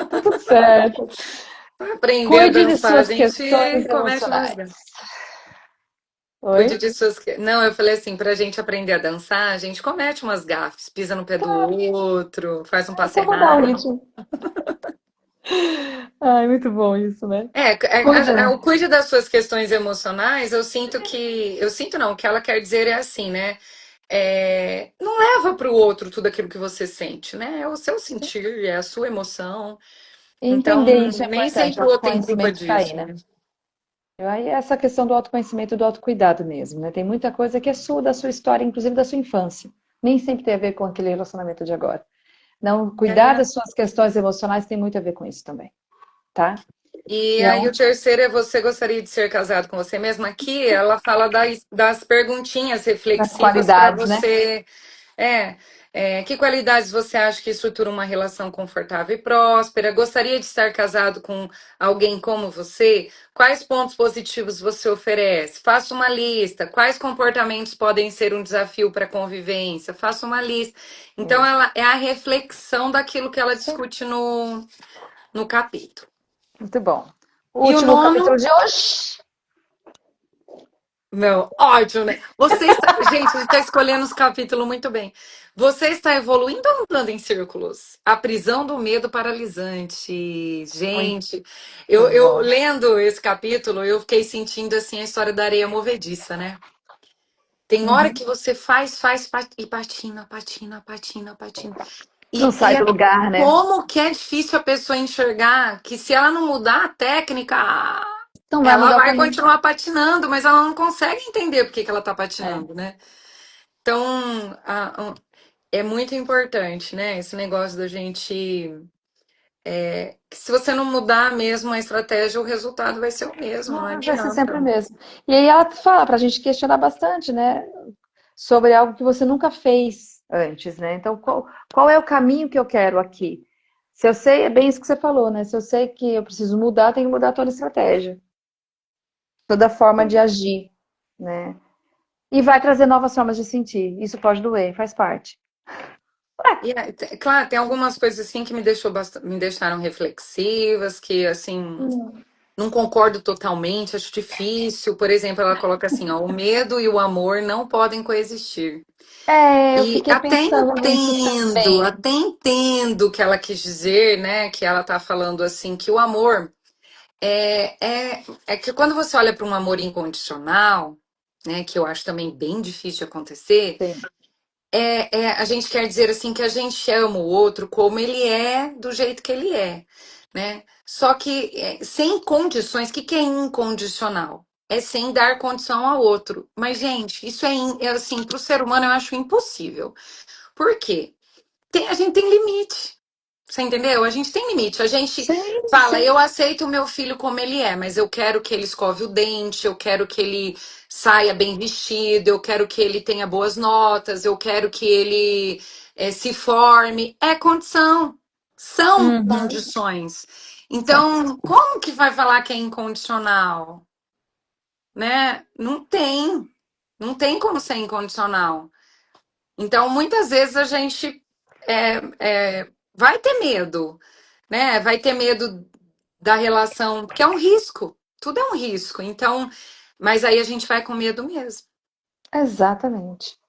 Tá tudo certo. Para aprender a Cuide de dançar, a suas questões gente comete umas emocionais. danças. Cuide Oi? de suas. Não, eu falei assim, para a gente aprender a dançar, a gente comete umas gafes, pisa no pé do outro, faz um É passo só mudar o errado. ritmo. Ai, muito bom isso, né? O Cuida. cuide das suas questões emocionais, eu sinto não, o que ela quer dizer é assim, né? Não leva para o outro tudo aquilo que você sente, né? É o seu sentir, é a sua emoção. E entender Então, isso é nem importante. O sempre o outro tem culpa autoconhecimento está aí, disso, né? né? Aí é essa questão do autoconhecimento e do autocuidado mesmo, né? Tem muita coisa que é sua, da sua história, inclusive da sua infância. Nem sempre tem a ver com aquele relacionamento de agora. Não, cuidar É. das suas questões emocionais tem muito a ver com isso também, tá? E E a aí o última, terceiro é você gostaria de ser casado com você mesma. Aqui ela fala das perguntinhas das reflexivas para qualidades, né? você. É, que qualidades você acha que estrutura uma relação confortável e próspera? Gostaria de estar casado com alguém como você? Quais pontos positivos você oferece? Faça uma lista. Quais comportamentos podem ser um desafio para a convivência? Faça uma lista. Então, Isso. ela é a reflexão daquilo que ela Sim, discute no capítulo. muito bom. O E o último nono. capítulo de hoje. Não, ótimo, né? Você está... Gente, a gente está escolhendo os capítulos muito bem. Você está evoluindo ou andando em círculos? A prisão do medo paralisante. Muito Gente, eu bom. lendo esse capítulo, eu fiquei sentindo assim a história da areia movediça, né? Tem hora Uhum. que você e patina, patina, patina, patina. Não E sai do é lugar, né? como que é difícil a pessoa enxergar que se ela não mudar a técnica, Não vai ela mudar o vai caminho. continuar patinando, mas ela não consegue entender por que que ela está É. patinando, né? Então, é muito importante, né? Esse negócio da gente. Que se você não mudar mesmo a estratégia, o resultado vai ser o mesmo, não Não, vai ser sempre o adianta. mesmo. E aí ela fala para a gente questionar bastante, né? Sobre algo que você nunca fez antes, né? Então, qual é o caminho que eu quero aqui? Se eu sei, é bem isso que você falou, né? Se eu sei que eu preciso mudar, tenho que mudar toda a estratégia, toda a forma de agir, né? E vai trazer novas formas de sentir. Isso pode doer, faz parte. E, claro, tem algumas coisas assim que me deixaram reflexivas, que assim, não concordo totalmente, acho difícil. Por exemplo, ela coloca assim, ó, o medo e o amor não podem coexistir. É, eu E fiquei pensando nisso também. até entendo o que ela quis dizer, né? Que ela tá falando assim, que o amor é que quando você olha para um amor incondicional, né? Que eu acho também bem difícil de acontecer, Sim. a gente quer dizer assim que a gente ama o outro como ele é, do jeito que ele é, né? Só que sem condições, o que que é incondicional? É sem dar condição ao outro. Mas, gente, isso assim, para o ser humano eu acho impossível. Por quê? A gente tem limite. Você entendeu? A gente tem limite. A gente Sim, fala, sim. eu aceito o meu filho como ele é, mas eu quero que ele escove o dente, eu quero que ele saia bem vestido, eu quero que ele tenha boas notas, eu quero que ele se forme. É condição. São Uhum. condições. São. Então, como que vai falar que é incondicional? Né? Não tem. Não tem como ser incondicional. Então, muitas vezes a gente é, vai ter medo, né? Vai ter medo da relação, porque é um risco. tudo é um risco. Então, mas aí a gente vai com medo mesmo. Exatamente.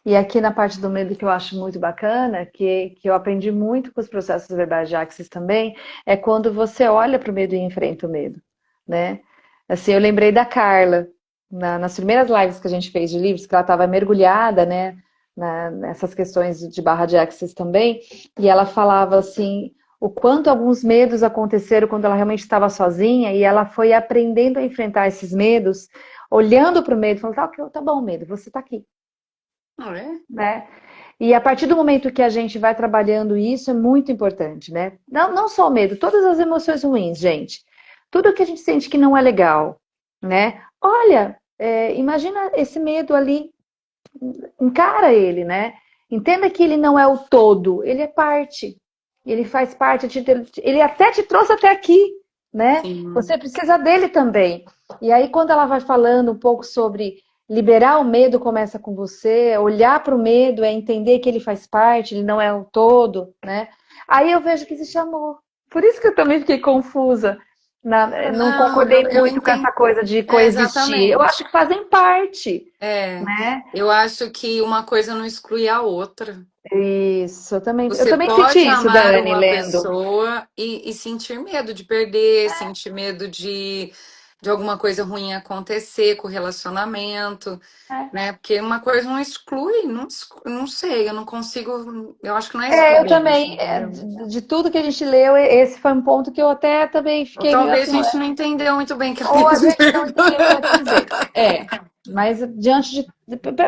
E aqui na parte do medo que eu acho muito bacana, que eu aprendi muito com os processos verbais de Axis também, é quando você olha para o medo e enfrenta o medo, né? Assim, eu lembrei da Carla, nas primeiras lives que a gente fez de livros, que ela estava mergulhada, né, nessas questões de barra de Axis também, e ela falava assim, o quanto alguns medos aconteceram quando ela realmente estava sozinha, e ela foi aprendendo a enfrentar esses medos, olhando para o medo, falando, tá bom, medo, você está aqui, Não é? né? E a partir do momento que a gente vai trabalhando isso, é muito importante, né? Não só o medo, todas as emoções ruins, gente. Tudo que a gente sente que não é legal, né? Olha, imagina esse medo ali, encara ele, né? Entenda que ele não é o todo, ele é parte. Ele faz parte, ele até te trouxe até aqui, né? Sim. Você precisa dele também. E aí, quando ela vai falando um pouco sobre liberar o medo, começa com você, olhar para o medo é entender que ele faz parte, ele não é o todo, né? Aí eu vejo que existe amor. Por isso que eu também fiquei confusa. Não Não, concordei eu muito com entendo. essa coisa de É, coexistir. Eu exatamente. acho que fazem parte, É, né? eu acho que uma coisa não exclui a outra. Isso, eu Você também senti pode isso, amar Dani, uma lendo. pessoa e sentir medo de perder, sentir medo de alguma coisa ruim acontecer com o relacionamento, né? Porque uma coisa não exclui, não sei, eu não consigo, eu acho que não é Eu excludente, também, entendeu? de tudo que a gente leu, esse foi um ponto que eu até também Ou fiquei meio talvez a assim, gente não entendeu muito bem o que ela ou a quis gente não dizer. entendeu o que ela quis dizer. Mas diante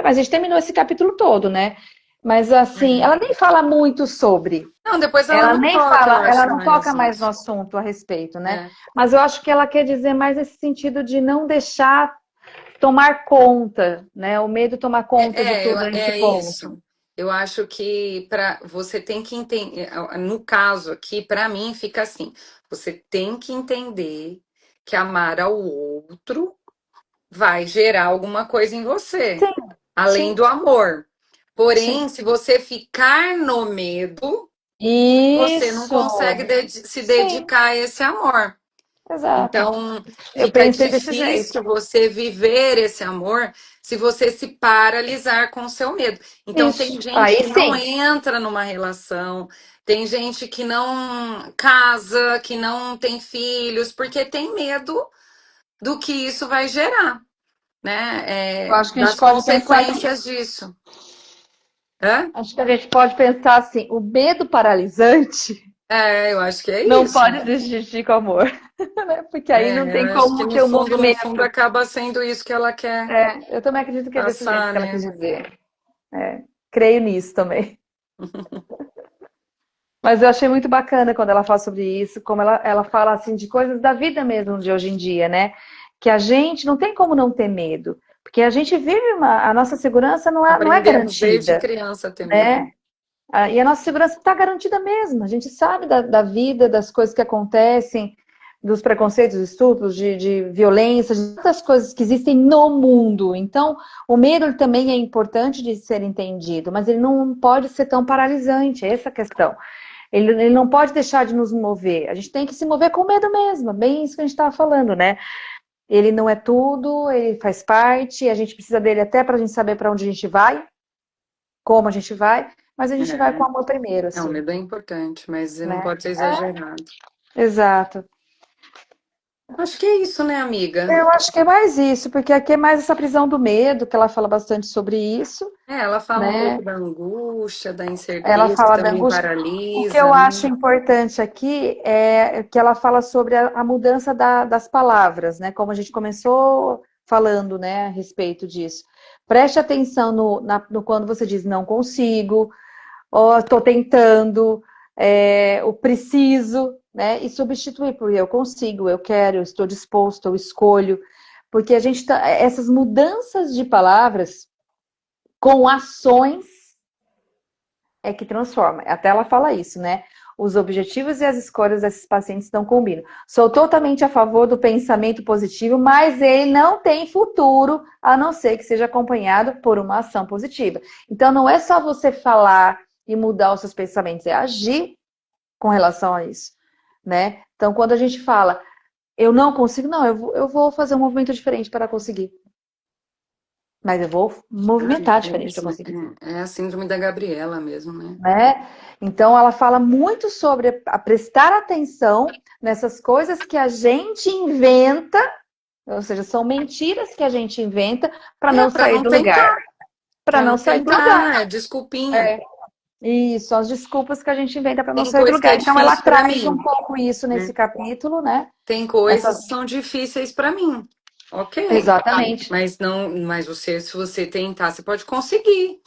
mas a gente terminou esse capítulo todo, né? Mas assim, ela nem fala muito sobre. Não, depois ela Ela não nem toca, eu fala, ela acho não toca mais mais no isso. assunto a respeito, né? É. Mas eu acho que ela quer dizer mais esse sentido de não deixar tomar conta, né? O medo tomar conta de tudo nesse É ponto. isso. Eu acho que para você tem que entender, no caso aqui, para mim fica assim, você tem que entender que amar ao outro vai gerar alguma coisa em você, Sim, além sim, do amor. sim. Porém, se você ficar no medo, você não consegue Isso. se Sim, dedicar a esse amor. exato. Então, Eu fica pensei desse jeito. difícil você viver esse amor se você se paralisar com o seu medo. Então, tem Isso. gente Aí que não sim. entra numa relação, tem gente que não casa, que não tem filhos, porque tem medo do que isso vai gerar, Eu né? acho que a gente Das pode pensar que consequências disso. Hã? acho que a gente pode pensar assim, o medo paralisante É, eu acho que é não isso. pode existir com amor, né? Porque aí não É, tem eu acho que como ter o no fundo, movimento. acaba sendo isso que ela quer Eu também acredito que é desse jeito passar, que ela quis né? dizer. Creio nisso também. Mas eu achei muito bacana quando ela fala sobre isso, como ela fala assim de coisas da vida mesmo de hoje em dia, né? Que a gente não tem como não ter medo, porque a gente vive a nossa segurança não é Aprendemos desde garantida, criança a ter medo. né? E a nossa segurança está garantida mesmo. A gente sabe da vida, das coisas que acontecem, dos preconceitos, dos estupros, de violência, de tantas coisas que existem no mundo. Então, o medo ele também é importante de ser entendido, mas ele não pode ser tão paralisante, é essa a questão. Ele não pode deixar de nos mover. A gente tem que se mover com medo mesmo, bem isso que a gente estava falando, né? Ele não é tudo, ele faz parte, a gente precisa dele até para a gente saber para onde a gente vai, como a gente vai, mas a gente vai com É, amor primeiro, não, assim, medo é importante, mas não né? pode ser exagerado. Exato. Acho que é isso, né, amiga? Eu acho que é mais isso, porque aqui é mais essa prisão do medo, que ela fala bastante sobre isso, É, ela fala um né? pouco da angústia, da Ela incerteza, que fala da também angústia. O que eu paralisa, acho né? importante aqui é que ela fala sobre a mudança das palavras, né? Como a gente começou falando, né, a respeito disso. Preste atenção no quando você diz não consigo, ou estou tentando, o preciso, né? E substituir por eu consigo, eu quero, eu estou disposto, eu escolho. Porque a gente essas mudanças de palavras com ações é que transforma. Até ela fala isso, né? Os objetivos e as escolhas desses pacientes não combinam. Sou totalmente a favor do pensamento positivo, mas ele não tem futuro a não ser que seja acompanhado por uma ação positiva. Então, não é só você falar e mudar os seus pensamentos, é agir com relação a isso, né? Então, quando a gente fala, eu não consigo, não, eu vou fazer um movimento diferente para conseguir. Mas eu vou movimentar É diferente para isso, conseguir. é a síndrome da Gabriela mesmo, né? Né? Então, ela fala muito sobre a prestar atenção nessas coisas que a gente inventa, ou seja, são mentiras que a gente inventa para É, não para sair não do lugar. tentar, Para para não não sair do lugar. tentar, é desculpinha. É, isso, as desculpas que a gente inventa para não Tem sair do coisa que é lugar. Então, ela difícil para traz um mim, pouco isso nesse né? capítulo, né? Tem Essa... coisas que são difíceis para mim. Ok. Exatamente. Mas não, mas você, se você tentar, você pode conseguir.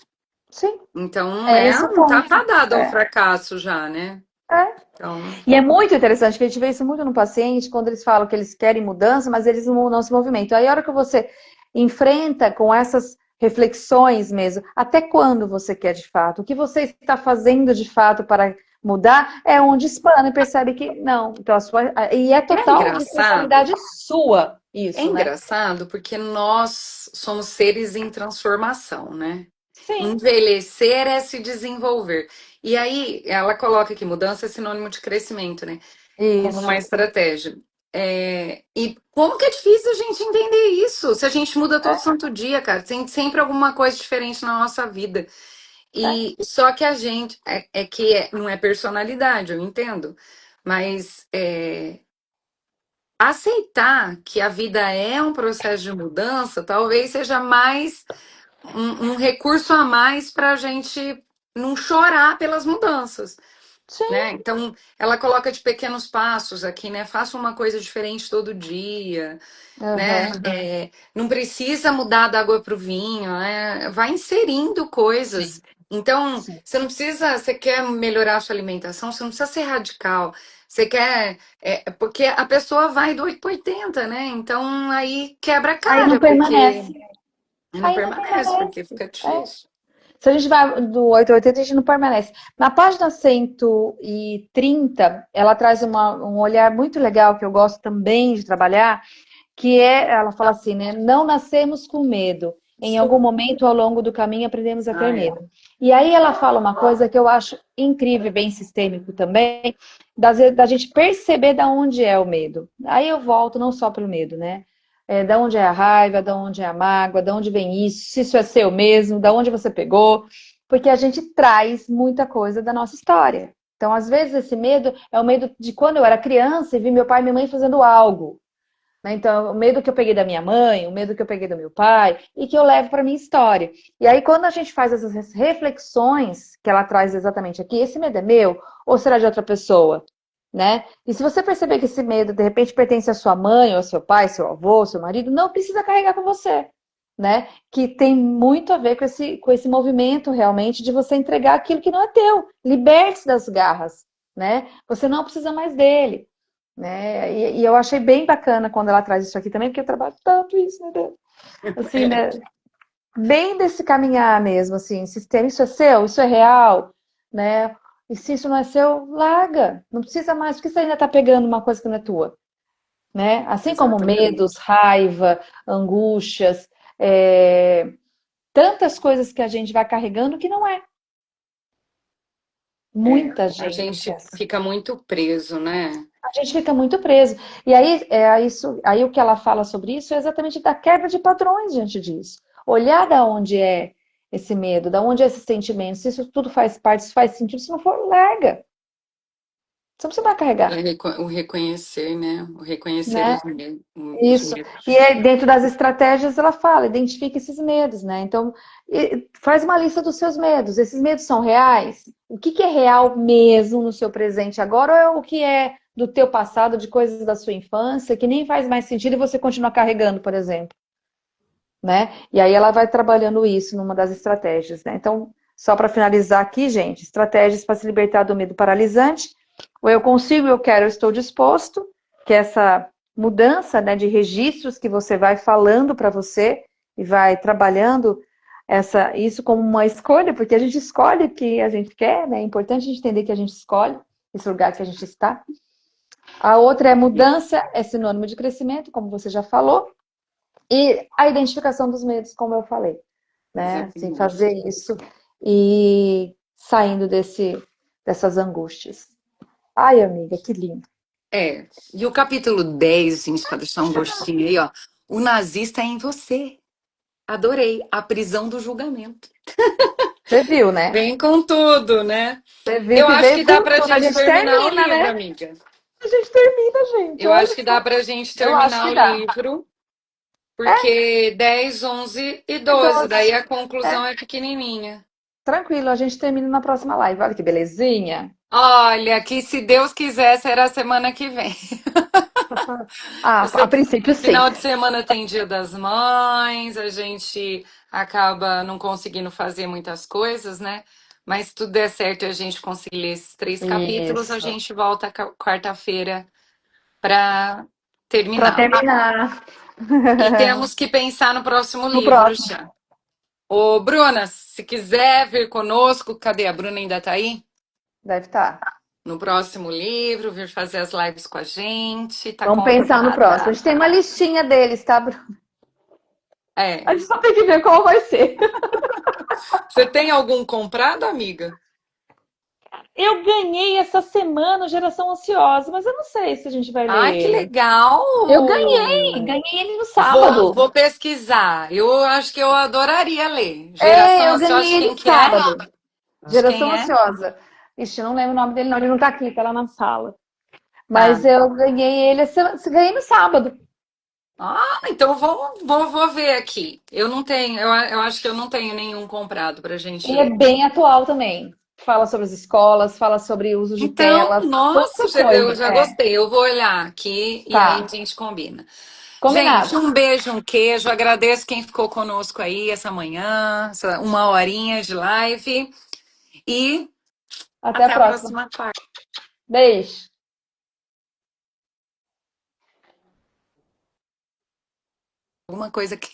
Sim, Então, é esse o não tá ponto. fadado ao É, fracasso já, né? é. Então, E é muito interessante que a gente vê isso muito no paciente, quando eles falam que eles querem mudança, mas eles não se movimentam. Aí a hora que você enfrenta com essas reflexões mesmo, até quando você quer de fato? O que você está fazendo de fato para mudar é onde espana e percebe que não. Então, e é é total engraçado. responsabilidade sua É isso, né? engraçado porque nós somos seres em transformação, né? Sim, Envelhecer é se desenvolver. E aí, ela coloca que mudança é sinônimo de crescimento, né? Como uma isso. estratégia. E como que é difícil a gente entender isso? Se a gente muda todo santo dia, cara, tem sempre alguma coisa diferente na nossa vida. É, E só que a gente não é personalidade, eu entendo, mas aceitar que a vida é um processo de mudança, talvez seja mais um recurso a mais para a gente não chorar pelas mudanças, sim. né? Então, ela coloca de pequenos passos aqui, né? Faça uma coisa diferente todo dia, né? Aham. Não precisa mudar da água para o vinho, né? Vai inserindo coisas. Sim, Então, sim. você não precisa, você quer melhorar a sua alimentação, você não precisa ser radical. Você quer, porque a pessoa vai do 8 para 80, né? Então aí quebra a Aí não cara, porque permanece. não Aí não permanece, porque permanece. fica É. difícil. Se a gente vai do 880, a gente não permanece. Na página 130, ela traz um olhar muito legal que eu gosto também de trabalhar, que é, ela fala assim, né? Não nascemos com medo. Em algum momento ao longo do caminho aprendemos a ter Ah, é. medo. E aí ela fala uma coisa que eu acho incrível, bem sistêmico também, da gente perceber da onde é o medo. Aí eu volto não só pelo medo, né? Da onde é a raiva, da onde é a mágoa, da onde vem isso, se isso é seu mesmo, da onde você pegou, porque a gente traz muita coisa da nossa história. Então, às vezes, esse medo é o medo de quando eu era criança e vi meu pai e minha mãe fazendo algo. Né? Então, o medo que eu peguei da minha mãe, o medo que eu peguei do meu pai, e que eu levo para minha história. E aí, quando a gente faz essas reflexões que ela traz exatamente aqui, esse medo é meu ou será de outra pessoa? Né? E se você perceber que esse medo de repente pertence à sua mãe, ou ao seu pai, seu avô, seu marido, não precisa carregar com você, né? Que tem muito a ver com esse movimento realmente de você entregar aquilo que não é teu. Liberte-se das garras, né? Você não precisa mais dele, né? E eu achei bem bacana quando ela traz isso aqui também, porque eu trabalho tanto isso, né? Assim, né? Bem desse caminhar mesmo, assim, sistema, isso é seu, isso é real, né? E se isso não é seu, larga. Não precisa mais, porque você ainda está pegando uma coisa que não é tua, né? Assim como medos, Exatamente. raiva, angústias, é, tantas coisas que a gente vai carregando que não é. Muita A gente é gente assim. fica muito preso, né? A gente fica muito preso. E aí, isso, aí o que ela fala sobre isso é exatamente da quebra de padrões diante disso. Olhar da onde é esse medo, da onde é esse sentimento, se isso tudo faz parte, se faz sentido, se não for, larga. Você não precisa mais carregar, O reconhecer, né? O reconhecer né? os Isso. E medos. aí, dentro das estratégias, ela fala, identifica esses medos, né? Então, faz uma lista dos seus medos. Esses medos são reais? O que é real mesmo no seu presente agora ou é o que é do teu passado, de coisas da sua infância, que nem faz mais sentido e você continua carregando, por exemplo, né? E aí ela vai trabalhando isso numa das estratégias, né? Então, só para finalizar aqui, gente, estratégias para se libertar do medo paralisante. O eu consigo, eu quero, eu estou disposto, que é essa mudança, né, de registros que você vai falando para você e vai trabalhando isso como uma escolha, porque a gente escolhe o que a gente quer, né? É importante a gente entender que a gente escolhe esse lugar que a gente está. A outra é mudança, é sinônimo de crescimento, como você já falou. E a identificação dos medos, como eu falei, né? Assim, Exatamente. fazer isso e saindo dessas angústias. Ai, amiga, que lindo. É. E o capítulo 10, gente, para deixar um gostinho aí, ó. O nazista é em você. Adorei. A prisão do julgamento. Você viu, né? Vem com tudo, né? Você viu Eu que acho veio que dá com pra tudo. A gente gente terminar o termina, livro, né? amiga. A gente termina, gente. Eu Olha acho que dá só. pra gente Eu acho terminar que o dá. livro, É, porque 10, 11 e e 12, 12. daí a conclusão É, é pequenininha. tranquilo, a gente termina na próxima live. Olha que belezinha. Olha, que se Deus quiser, será semana que vem. Ah, Esse a princípio, sim. final de semana tem Dia das Mães, a gente acaba não conseguindo fazer muitas coisas, né? Mas se tudo der certo e a gente conseguir ler esses 3 capítulos, a Isso. gente volta quarta-feira para Para terminar. terminar. E temos que pensar no próximo No livro próximo. já. Ô, Bruna, se quiser vir conosco, cadê a Bruna? Ainda tá aí? Deve estar. No próximo livro, vir fazer as lives com a gente, tá Vamos pensar no próximo. A convidada. gente tem uma listinha deles, tá, Bruno? A É. gente só tem que ver qual vai ser. Você tem algum comprado, amiga? Eu ganhei essa semana o Geração Ansiosa, mas eu não sei se a gente vai ler Ai, que ele. legal! Eu ganhei ele no Vou, sábado. vou pesquisar. Eu acho que eu adoraria ler. É, Geração eu ganhei Ansiosa, ele quem no que é? sábado. De Geração quem é? Ansiosa. Ixi, eu não lembro o nome dele, não. Ele não tá aqui, tá lá na sala. Mas Tá. eu ganhei ele, ganhei no sábado. Ah, então vou ver aqui. Eu não tenho, eu acho que eu não tenho nenhum comprado pra gente Ele é ler. bem atual também. Fala sobre as escolas, fala sobre uso de Então, telas, nossa, tanta coisa. eu já É, gostei. Eu vou olhar aqui e aí a tá. gente combina. Gente, Combinado. um beijo, um queijo. Agradeço quem ficou conosco aí essa manhã, essa 1 horinha de live. E Até a até a próxima. próxima parte. Beijo. Alguma coisa aqui.